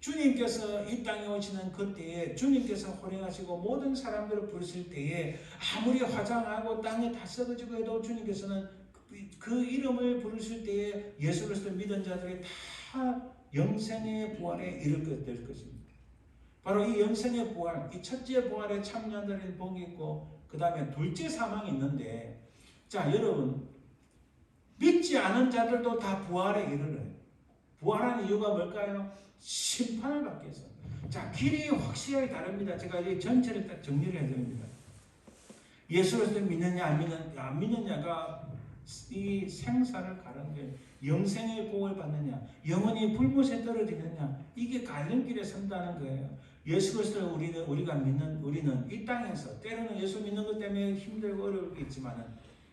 주님께서 이 땅에 오시는 그때에 주님께서 호령하시고 모든 사람들을 부르실 때에 아무리 화장하고 땅에 다 썩어지고 해도 주님께서는 그 이름을 부르실 때에 예수 그리스도를 믿은 자들이 다 영생의 부활에 이르게 될 것입니다. 바로 이 영생의 부활, 이 첫째 부활에 참여한 자들은 복이 있고 그 다음에 둘째 사망이 있는데, 자 여러분 믿지 않은 자들도 다 부활에 이르러요. 부활하는 이유가 뭘까요? 심판을 받기 위해서. 자, 길이 확실하게 다릅니다. 제가 이 전체를 딱 정리를 해드립니다. 예수 그리스도를 믿느냐 안 믿느냐가 이 생사를 가르는 거예요. 영생의 복을 받느냐, 영원히 불못에 떨어지느냐, 이게 갈림길에 선다는 거예요. 예수 그리스도를 우리는 이 땅에서 때로는 예수 믿는 것 때문에 힘들고 어렵겠지만은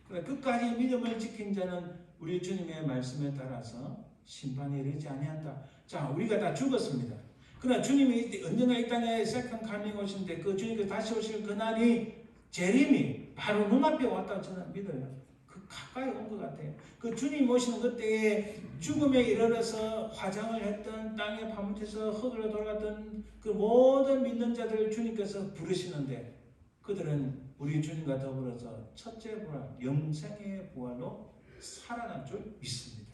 끝까지 믿음을 지킨 자는 우리 주님의 말씀에 따라서 심판에 이르지 아니한다. 자, 우리가 다 죽었습니다. 그러나 주님이 언젠가 이 땅에 세컨 카밍 오신데 그 주님께서 다시 오실 그날이 재림이 바로 눈앞에 왔다고 저는 믿어요. 그 가까이 온 것 같아요. 그 주님 오시는 그때에 죽음에 이르러서 화장을 했던 땅에 파묻혀서 흙으로 돌아갔던 그 모든 믿는 자들을 주님께서 부르시는데 그들은 우리 주님과 더불어서 첫째 부활, 영생의 부활로 살아날 줄 믿습니다.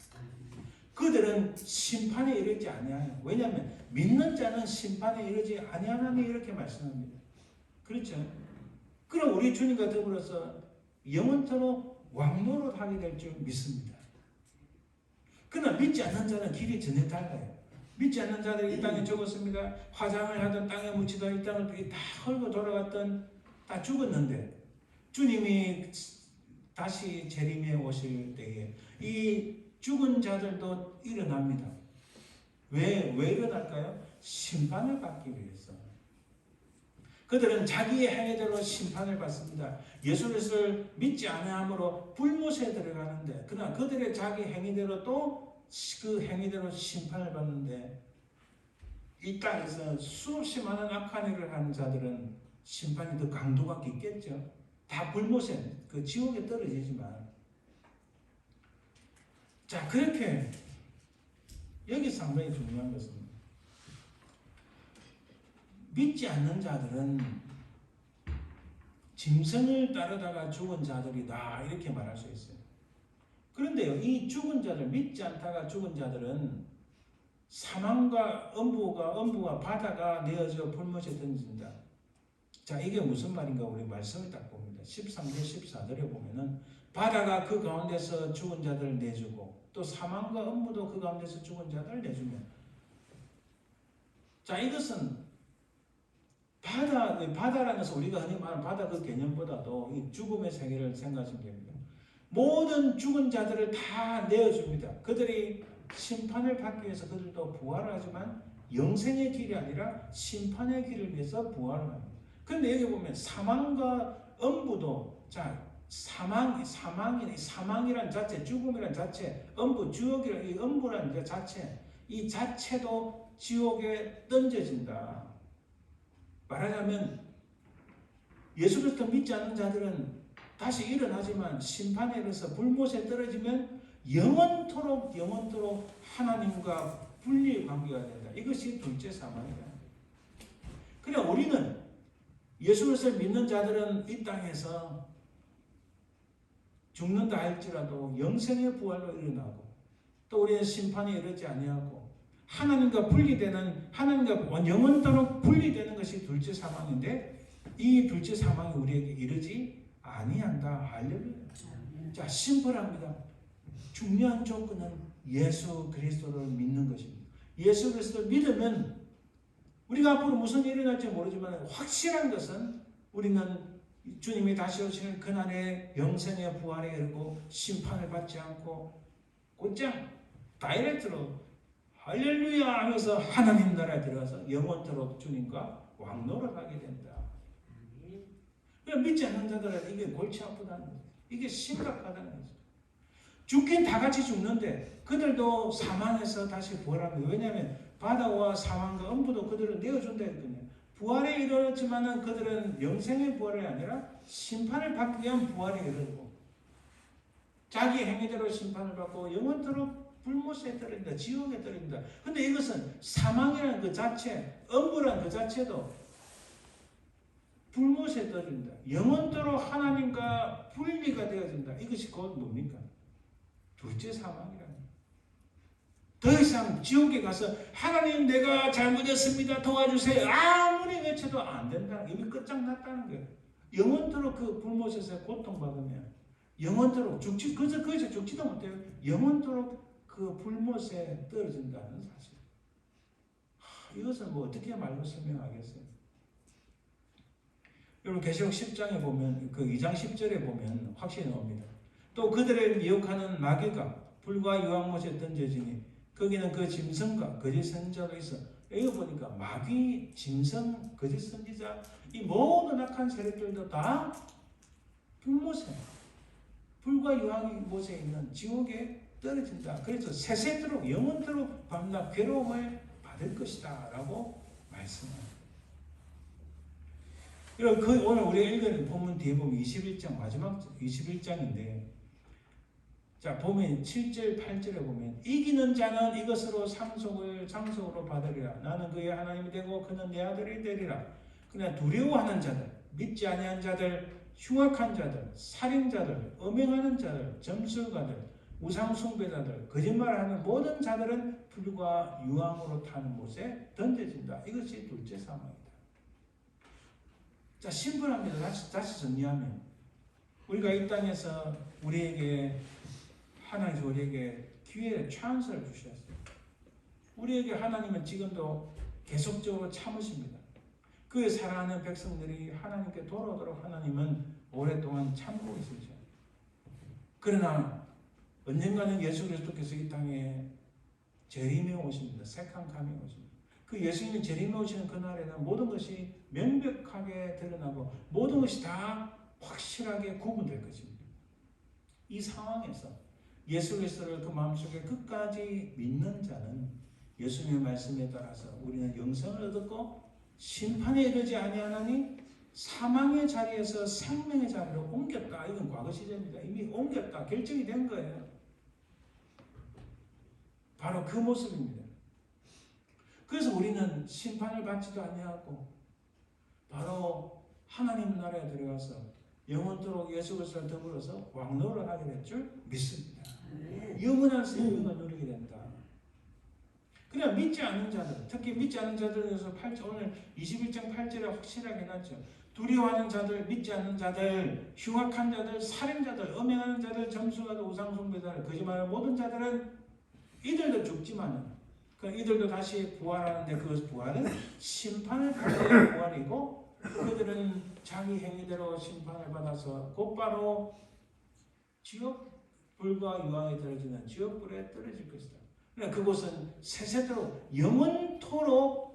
그들은 심판에 이르지 아니하여. 왜냐하면 믿는 자는 심판에 이르지 아니하나니 이렇게 말씀합니다. 그렇죠? 그럼 우리 주님과 더불어서 영원토록 왕노릇 하게 될 줄 믿습니다. 그러나 믿지 않는 자는 길이 전혀 달라요. 믿지 않는 자들이 이 땅에 죽었습니다. 화장을 하던 땅에 묻히던 이 땅을 다 헐고 돌아갔던 다 죽었는데 주님이 다시 재림에 오실 때에 이 죽은 자들도 일어납니다. 왜 일어날까요? 심판을 받기 위해서. 그들은 자기의 행위대로 심판을 받습니다. 예수 그리스도를 믿지 아니함으로 불못에 들어가는데, 그러나 그들의 자기 행위대로 또 그 행위대로 심판을 받는데, 이 땅에서 수없이 많은 악한 일을 하는 자들은 심판이 더 강도가 깊겠죠. 다 불못에, 그 지옥에 떨어지지만. 자, 그렇게 여기 상당히 중요한 것은 믿지 않는 자들은 짐승을 따르다가 죽은 자들이다 이렇게 말할 수 있어요. 그런데요, 이 죽은 자들, 믿지 않다가 죽은 자들은 사망과 음부가 바다가 내어져 불못에 던진다. 자, 이게 무슨 말인가 우리 말씀을 딱 봅니다. 13절 14절에 보면은 바다가 그 가운데서 죽은 자들을 내주고 또 사망과 음부도 그 가운데서 죽은 자들을 내주면, 자, 이것은 바다라는 것은 우리가 흔히 말하는 바다 그 개념보다도 이 죽음의 세계를 생각하시면 됩니다. 모든 죽은 자들을 다 내어줍니다. 그들이 심판을 받기 위해서 그들도 부활을 하지만 영생의 길이 아니라 심판의 길을 위해서 부활을 합니다. 그런데 여기 보면 사망과 음부도, 자, 사망이란 자체, 죽음이란 자체, 지옥이란 이 음부란 자체, 이 자체도 지옥에 던져진다. 말하자면 예수 그리스도 믿지 않는 자들은 다시 일어나지만 심판에 이르러서 불못에 떨어지면 영원토록 하나님과 분리의 관계가 된다. 이것이 둘째 사망이다. 그래 우리는 예수 그리스도를 믿는 자들은 이 땅에서 죽는다 할지라도 영생의 부활로 일어나고 또 우리는 심판에 이르지 아니하고 하나님과 영원토록 분리되는 것이 둘째 사망인데 이 둘째 사망이 우리에게 이르지 아니한다. 할렐루야. 자, 심플합니다. 중요한 조건은 예수 그리스도를 믿는 것입니다. 예수 그리스도를 믿으면 우리가 앞으로 무슨 일이 일어날지 모르지만 확실한 것은 우리는 주님이 다시 오시는 그날의 영생의 부활에 이르고 심판을 받지 않고 곧장 다이렉트로 할렐루야 하면서 하나님 나라에 들어가서 영원토록 주님과 왕노를 하게 된다. 그럼 믿지 않는 자들은 이게 골치 아프다는 거죠. 이게 심각하다는 거죠. 죽긴 다 같이 죽는데 그들도 사망해서 다시 부활합니다. 왜냐하면 바다와 사망과 음부도 그들을 내어준다 했거든요. 부활에 이르렀지만은 그들은 영생의 부활이 아니라 심판을 받기 위한 부활에 이르고 자기 행위대로 심판을 받고 영원토록 불못에 떨어진다. 지옥에 떨어진다. 근데 이것은 사망이라는 그 자체, 음부라는 그 자체도 불못에 떨어진다. 영원토록 하나님과 분리가 되어진다. 이것이 곧 뭡니까? 둘째 사망이라는 거예요. 더 이상 지옥에 가서 하나님 내가 잘못했습니다. 도와주세요. 아무리 외쳐도 안 된다. 이미 끝장났다는 거예요. 영원토록 그 불못에서 고통받으면 영원토록 거기서 죽지도 못해요. 영원토록 그 불못에 떨어진다는 사실. 이것을 뭐 어떻게 말로 설명하겠어요? 여러분 계시록 10장에 보면 그 2장 10절에 보면 확실히 나옵니다. 또 그들을 미혹하는 마귀가 불과 유황못에 던져지니 거기는 그 짐승과 거짓 선지자가 있어. 여기 보니까 마귀, 짐승, 거짓 선지자 이 모든 악한 세력들도 다 불못에 불과 유황못에 있는 지옥에 떨어진다. 그래서 세세토록 영원토록 밤낮 괴로움을 받을 것이다 라고 말씀합니다. 여러분 오늘 우리가 읽은 본문 뒤에 보면 21장 마지막 21장인데 자 보면 7절 8절에 보면 이기는 자는 이것으로 상속으로 받으리라. 나는 그의 하나님이 되고 그는 내 아들이 되리라. 그러나 두려워하는 자들, 믿지 아니한 자들, 흉악한 자들, 살인자들, 음행하는 자들, 점술가들, 우상숭배자들, 거짓말하는 모든 자들은 불과 유황으로 타는 곳에 던져진다. 이것이 둘째 사망이다. 자, 심플합니다. 다시 정리하면 우리가 이 땅에서 하나님께서 우리에게 기회의 찬스를 주셨어요. 우리에게 하나님은 지금도 계속적으로 참으십니다. 그의 사랑하는 백성들이 하나님께 돌아오도록 하나님은 오랫동안 참고 있으죠. 그러나 언젠가는 예수 그리스도께서 이 땅에 재림에 오십니다. 세컨 카밍 오십니다. 그 예수님이 재림에 오시는 그날에는 모든 것이 명백하게 드러나고 모든 것이 다 확실하게 구분될 것입니다. 이 상황에서 예수 그리스도를 그 마음속에 끝까지 믿는 자는 예수님의 말씀에 따라서 우리는 영생을 얻었고 심판에 이르지 아니하나니 사망의 자리에서 생명의 자리로 옮겼다. 이건 과거 시제입니다. 이미 옮겼다. 결정이 된 거예요. 바로 그 모습입니다. 그래서 우리는 심판을 받지도 아니하고 바로 하나님 나라에 들어가서 영원토록 예수 그리스도와 더불어서 왕노를 하게 될 줄 믿습니다. 아멘. 영원한 생명을 누리게 된다. 그래 믿지 않는 자들, 특히 믿지 않는 자들에서 오늘 21장 8절에 확실하게 해놨죠. 두려워하는 자들, 믿지 않는 자들, 흉악한 자들, 살인자들, 음행하는 자들, 점수가도 우상숭배자들, 거짓말하는 모든 자들은 이들도 죽지만은 이들도 다시 부활하는데 그 부활은 심판을 받는 부활이고 그들은 자기 행위대로 심판을 받아서 곧바로 지옥 불과 유황에 떨어지는 지옥불에 떨어질 것이다. 그러니까 그곳은 세세토록 영원토록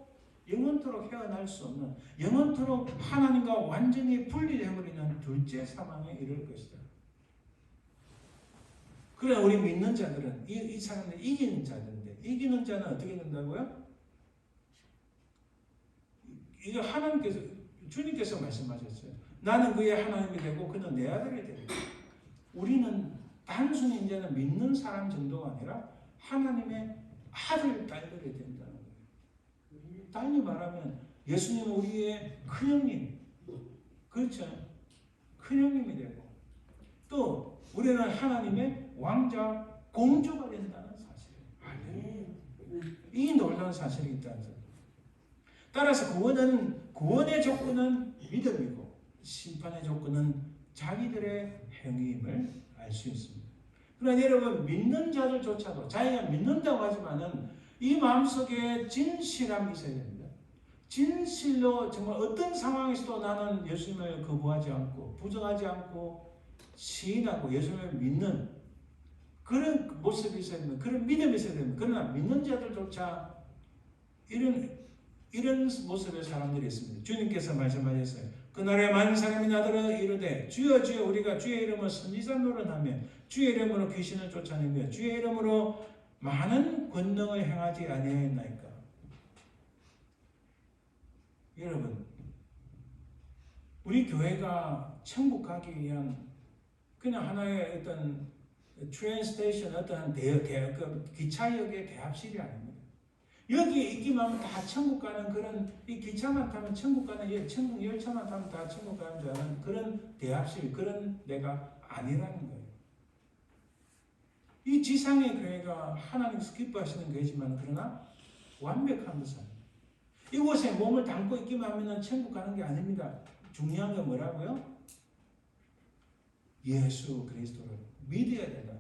헤어날 수 없는 영원토록 하나님과 완전히 분리되어버리는 둘째 사망에 이를 것이다. 그러나 우리 믿는 자들은 이 사람들 이기는 자들인데 이기는 자는 어떻게 된다고요? 이거 하나님께서 주님께서 말씀하셨어요. 나는 그의 하나님이 되고 그는 내 아들이 되고 우리는 단순히 이제는 믿는 사람 정도가 아니라 하나님의 아들, 딸들이 된다는 거예요. 달리 말하면 예수님은 우리의 큰형님, 그렇죠? 큰형님이 되고 또 우리는 하나님의 왕자, 공주가 된다는 사실이에요. 이 놀라운 사실이 있다는 거예요. 따라서 구원의 조건은 믿음이고 심판의 조건은 자기들의 행위임을 알 수 있습니다. 그러나 여러분 믿는 자들조차도 자기가 믿는다고 하지만은 이 마음속에 진실함이 있어야 됩니다. 진실로 정말 어떤 상황에서도 나는 예수님을 거부하지 않고 부정하지 않고 시인하고 예수님을 믿는 그런 모습이 있어야 됩니다. 그런 믿음이 있어야 됩니다. 그러나 믿는 자들조차 이런 모습의 사람들이 있습니다. 주님께서 말씀하셨어요. 그날에 많은 사람이 나더러 이르되 주여 주여 우리가 주의 이름으로 선지자 노릇하며 주의 이름으로 귀신을 쫓아내며 주의 이름으로 많은 권능을 행하지 아니하였나이까. 여러분 우리 교회가 천국 가기 위한 그냥 하나의 어떤 트레인 스테이션 어떤 기차역의 대합실이 아닙니다. 여기 있기만 하면 다 천국 가는 그런 이 기차만 타면 천국 가는 천국 열차만 타면 다 천국 가는 줄 아는 그런 대합실 그런 데가 아니라는 거예요. 이 지상의 교회가 하나님께서 기뻐하시는 교회지만 그러나 완벽한 것은 이곳에 몸을 담고 있기만 하면 천국 가는 게 아닙니다. 중요한 건 뭐라고요? 예수 그리스도를 믿어야 된다.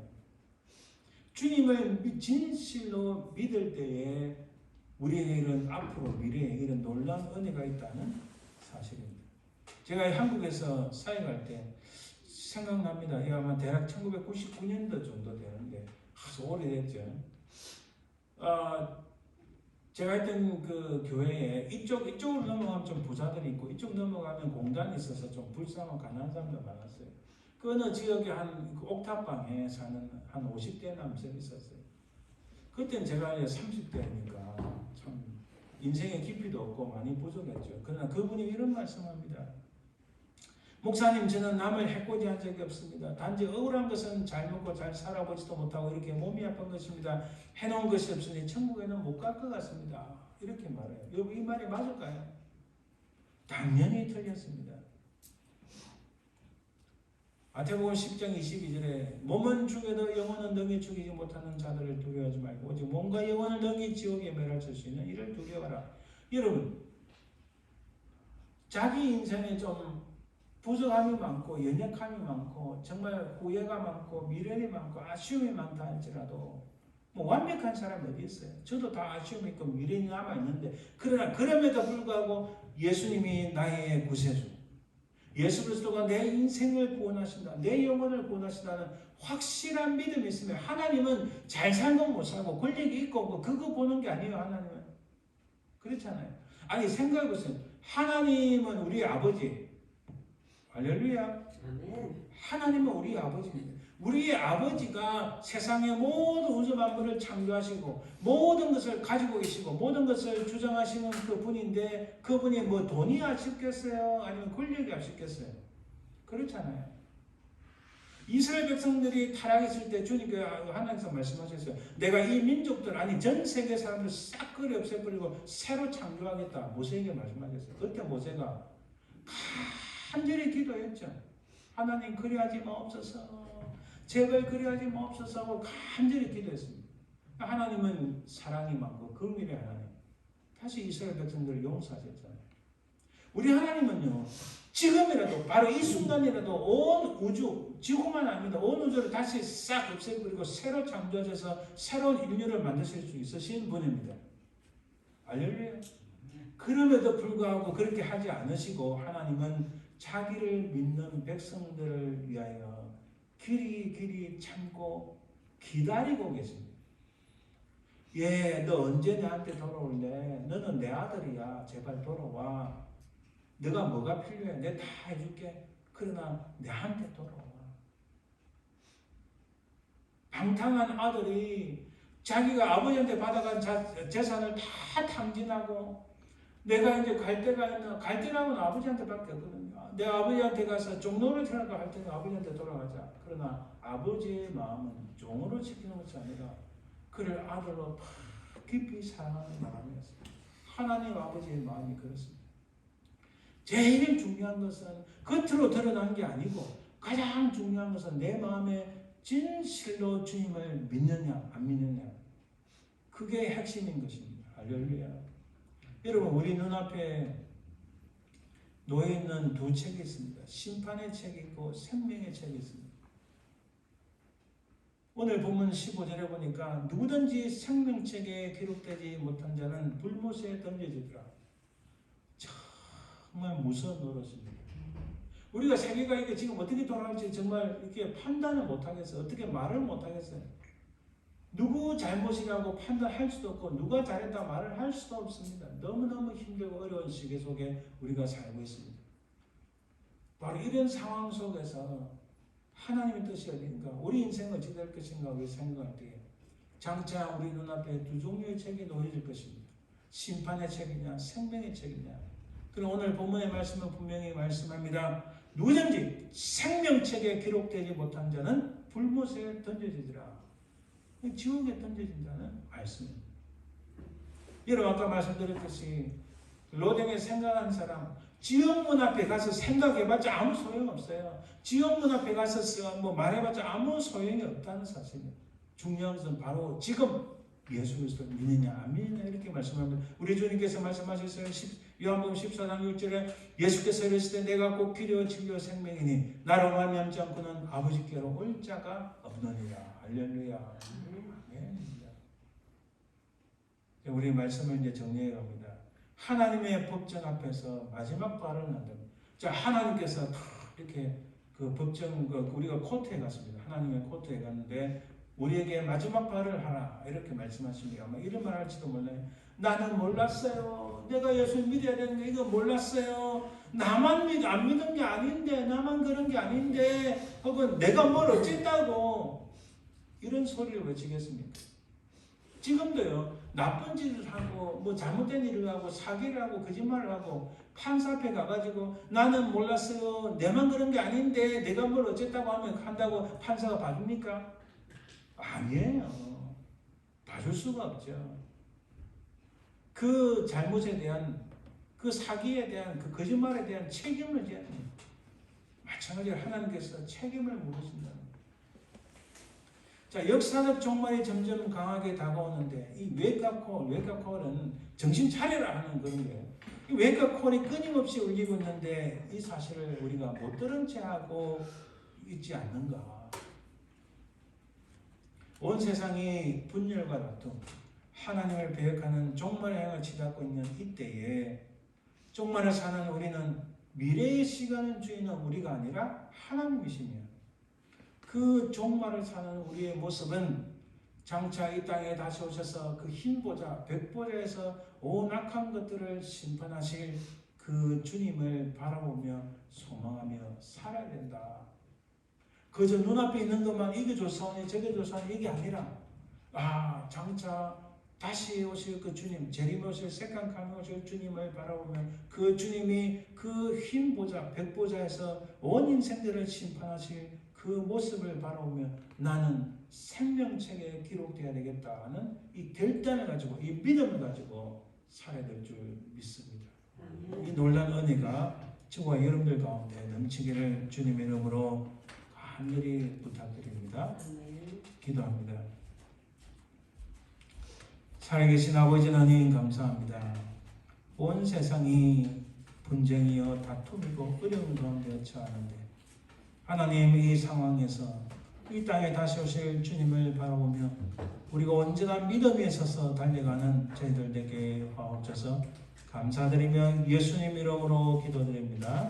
주님을 진실로 믿을 때에 우리에게 이런 앞으로 미래에 이런 놀라운 은혜가 있다는 사실입니다. 제가 한국에서 사역할 때 생각납니다. 이게 아마 대략 1999년도 정도 되는데 아주 오래됐죠. 제가 했던 그 교회에 이쪽으로 넘어가면 좀 부자들이 있고 이쪽 넘어가면 공단이 있어서 좀 불쌍한 가난한 사람들 많았어요. 그 어느 지역에 한 옥탑방에 사는 한 50대 남성이 있었어요. 그때는 제가 이제 30대니까 참 인생의 깊이도 없고 많이 부족했죠. 그러나 그분이 이런 말씀합니다. 목사님 저는 남을 해코지한 적이 없습니다. 단지 억울한 것은 잘 먹고 잘 살아보지도 못하고 이렇게 몸이 아픈 것입니다. 해놓은 것이 없으니 천국에는 못 갈 것 같습니다. 이렇게 말해요. 이 말이 맞을까요? 당연히 틀렸습니다. 마태복음 10장 22절에 몸은 죽여도 영혼은 능히 죽이지 못하는 자들을 두려워하지 말고 오직 몸과 영혼을 능히 지옥에 멸하실 수 있는 이를 두려워하라. 여러분 자기 인생에 좀 부족함이 많고 연약함이 많고 정말 후회가 많고 미련이 많고 아쉬움이 많다 할지라도 뭐 완벽한 사람이 어디 있어요? 저도 다 아쉬움이 있고 미련이 남아있는데 그러나 그럼에도 불구하고 예수님이 나의 구세주 예수 그리스도가 내 인생을 구원하신다. 내 영혼을 구원하신다는 확실한 믿음이 있으면 하나님은 잘 살고 못 살고 권력이 있고 없고 그거 보는 게 아니에요. 하나님은. 그렇잖아요. 아니 생각해보세요. 하나님은 우리 아버지. 할렐루야. 아멘. 하나님은 우리 아버지입니다. 우리의 아버지가 세상의 모든 우주 만물을 창조하시고 모든 것을 가지고 계시고 모든 것을 주장하시는 그 분인데 그분이 뭐 돈이 아쉽겠어요? 아니면 권력이 아쉽겠어요? 그렇잖아요. 이스라엘 백성들이 타락했을 때 주님께서 하나님께서 말씀하셨어요. 내가 이 민족들 아니 전 세계 사람들 싹 거리 없애버리고 새로 창조하겠다. 모세에게 말씀하셨어요. 그때 모세가 간절히 기도했죠. 하나님 그리하지 마옵소서, 제발 그리하지 마옵소서 하고 간절히 기도했습니다. 하나님은 사랑이 많고 긍휼의 하나님, 다시 이스라엘 백성들을 용서하셨잖아요. 우리 하나님은요, 지금이라도 바로 이 순간이라도 온 우주, 지구만 아닙니다. 온 우주를 다시 싹 없애버리고 새로 창조하셔서 새로운 인류를 만드실 수 있으신 분입니다. 할렐루야. 그럼에도 불구하고 그렇게 하지 않으시고 하나님은 자기를 믿는 백성들을 위하여 길이 참고 기다리고 계십니다. 예, 너 언제 내한테 돌아올래? 너는 내 아들이야. 제발 돌아와. 너가 뭐가 필요해? 내가 다 해줄게. 그러나 내한테 돌아와. 방탕한 아들이 자기가 아버지한테 받아간 재산을 다 탕진하고 내가 이제 갈 데가 있나? 갈 데라고는 아버지한테밖에 없거든요. 내 아버지한테 가서 종로를 태어나고 할 때는 아버지한테 돌아가자. 그러나 아버지의 마음은 종으로 지키는 것이 아니라 그를 아들로 깊이 사랑하는 마음이었어요. 하나님 아버지의 마음이 그렇습니다. 제일 중요한 것은 겉으로 드러난 게 아니고 가장 중요한 것은 내 마음에 진실로 주님을 믿느냐 안 믿느냐, 그게 핵심인 것입니다. 할렐루야. 여러분, 우리 눈앞에 놓여 있는 두 책이 있습니다. 심판의 책이 있고 생명의 책이 있습니다. 오늘 본문 15절에 보니까 누구든지 생명책에 기록되지 못한 자는 불못에 던져지더라. 정말 무서운 노릇입니다. 우리가 세계가 이게 지금 어떻게 돌아갈지 정말 이렇게 판단을 못하겠어요. 어떻게 말을 못하겠어요. 누구 잘못이라고 판단할 수도 없고 누가 잘했다 말을 할 수도 없습니다. 너무너무 힘들고 어려운 시기 속에 우리가 살고 있습니다. 바로 이런 상황 속에서 하나님의 뜻이 어딘가, 우리 인생은 어찌 될 것인가 우리 생각할 때 장차 우리 눈앞에 두 종류의 책이 놓여질 것입니다. 심판의 책이냐 생명의 책이냐. 그럼 오늘 본문의 말씀은 분명히 말씀합니다. 누구든지 생명책에 기록되지 못한 자는 불못에 던져지더라. 지옥에 던져진다는 말씀입니다. 여러분, 아까 말씀드렸듯이 로댕에 생각한 사람, 지옥문 앞에 가서 생각해봤자 아무 소용없어요. 지옥문 앞에 가서 말해봤자 아무 소용이 없다는 사실입니다. 중요한 것은 바로 지금 예수 그리스도를 믿느냐 안 믿느냐 이렇게 말씀합니다. 우리 주님께서 말씀하셨어요. 요한복음 14장 6절에 예수께서 이르시되 내가 곧 길이요 진리요 생명이니 나로 말미암지 않고는 아버지께로 올 자가 없느니라. 할렐루야. 우리 말씀을 이제 정리해 갑니다. 하나님의 법정 앞에서 마지막 발언을 한다. 자, 하나님께서 이렇게 그 법정, 우리가 코트에 갔습니다. 하나님의 코트에 갔는데 우리에게 마지막 발을 하라 이렇게 말씀하십니다. 아마 이런 말 할지도 몰라요. 나는 몰랐어요. 내가 예수 믿어야 되는데 이거 몰랐어요. 나만 안 믿은 게 아닌데, 나만 그런 게 아닌데, 혹은 내가 뭘 어쨌다고 이런 소리를 외치겠습니까? 지금도요, 나쁜 짓을 하고 잘못된 일을 하고 사기를 하고 거짓말을 하고 판사 앞에 가가지고 나는 몰랐어요. 내만 그런 게 아닌데 내가 뭘 어쨌다고 하면 한다고 판사가 봐줍니까? 아니에요. 봐줄 수가 없죠. 그 잘못에 대한, 그 사기에 대한, 그 거짓말에 대한 책임을 져야 됩니다. 마찬가지로 하나님께서 책임을 물으신다. 자, 역사적 종말이 점점 강하게 다가오는데 이 웨이크업콜은 정신 차려라 하는 그런 거예요. 이 웨이크업콜이 끊임없이 울리고 있는데 이 사실을 우리가 못 들은 채 하고 있지 않는가. 온 세상이 분열과 다툼, 하나님을 배역하는 종말의 향을 치닫고 있는 이때에 종말을 사는 우리는 미래의 시간을 주인은 우리가 아니라 하나님이시며 그 종말을 사는 우리의 모습은 장차 이 땅에 다시 오셔서 그 흰 보좌, 백보좌에서 온 악한 것들을 심판하실 그 주님을 바라보며 소망하며 살아야 된다. 그저 눈앞에 있는 것만 이게 좋사오니 저게 좋사오니 이게 아니라 장차 다시 오실 그 주님, 재림에 오실 세컨 카밍 오실 주님을 바라보며 그 주님이 그 흰 보좌, 백보좌에서 온 인생들을 심판하실 그 모습을 바라보며 나는 생명책에 기록되어야 되겠다는 이 결단을 가지고 이 믿음을 가지고 살아야 될 줄 믿습니다. 이 놀라운 은혜가 저와 여러분들 가운데 넘치기를 주님의 이름으로 간절히 부탁드립니다. 기도합니다. 살아계신 아버지 하나님 감사합니다. 온 세상이 분쟁이요 다툼이고 어려운 가운데 처하는데 하나님 이 상황에서 이 땅에 다시 오실 주님을 바라보며 우리가 언제나 믿음에 서서 달려가는 저희들 되게 하옵소서. 감사드리며 예수님 이름으로 기도드립니다.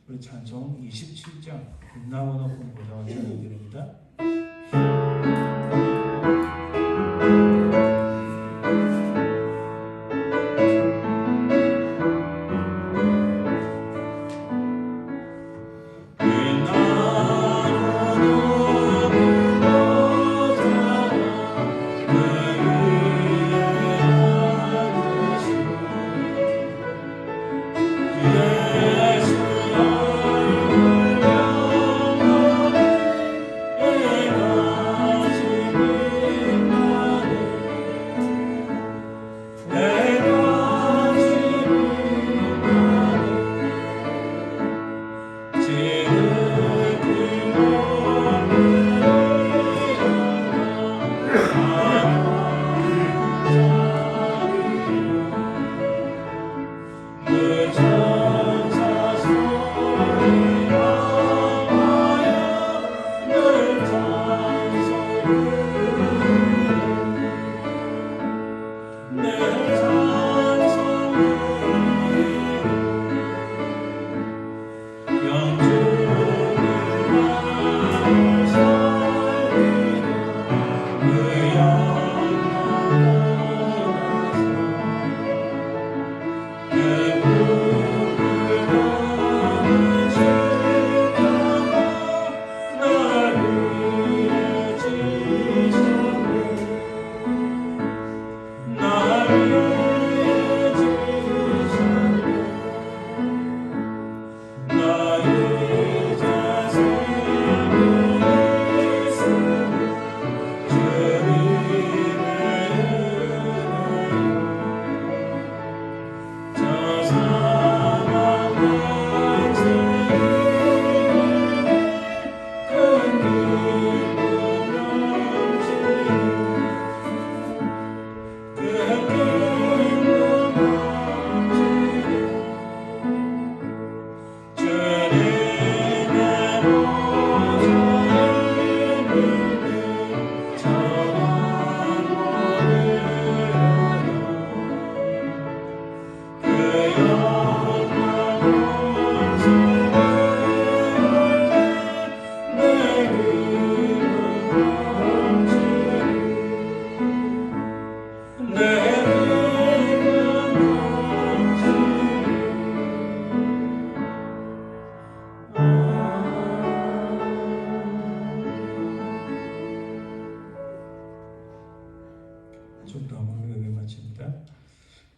우리 찬송 27장 빛나고 높은 보좌와 전해드립니다.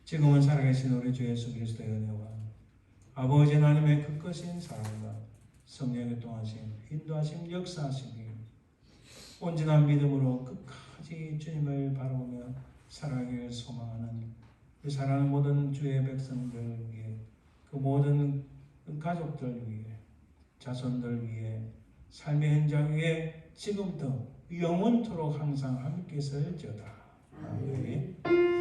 지금은 살아계신 우리 주 예수 그리스도의 은혜와 아버지 하나님의 그 크신 사랑과 성령의 동하심, 인도하심, 역사하심이 온전한 믿음으로 끝까지 주님을 바라보며 살아가기를 소망하는 그 사랑하는 모든 주의 백성들 위해 그 모든 가족들 위해 자손들 위해 삶의 현장 위에 지금부터 영원토록 항상 함께 설지어다. 아멘.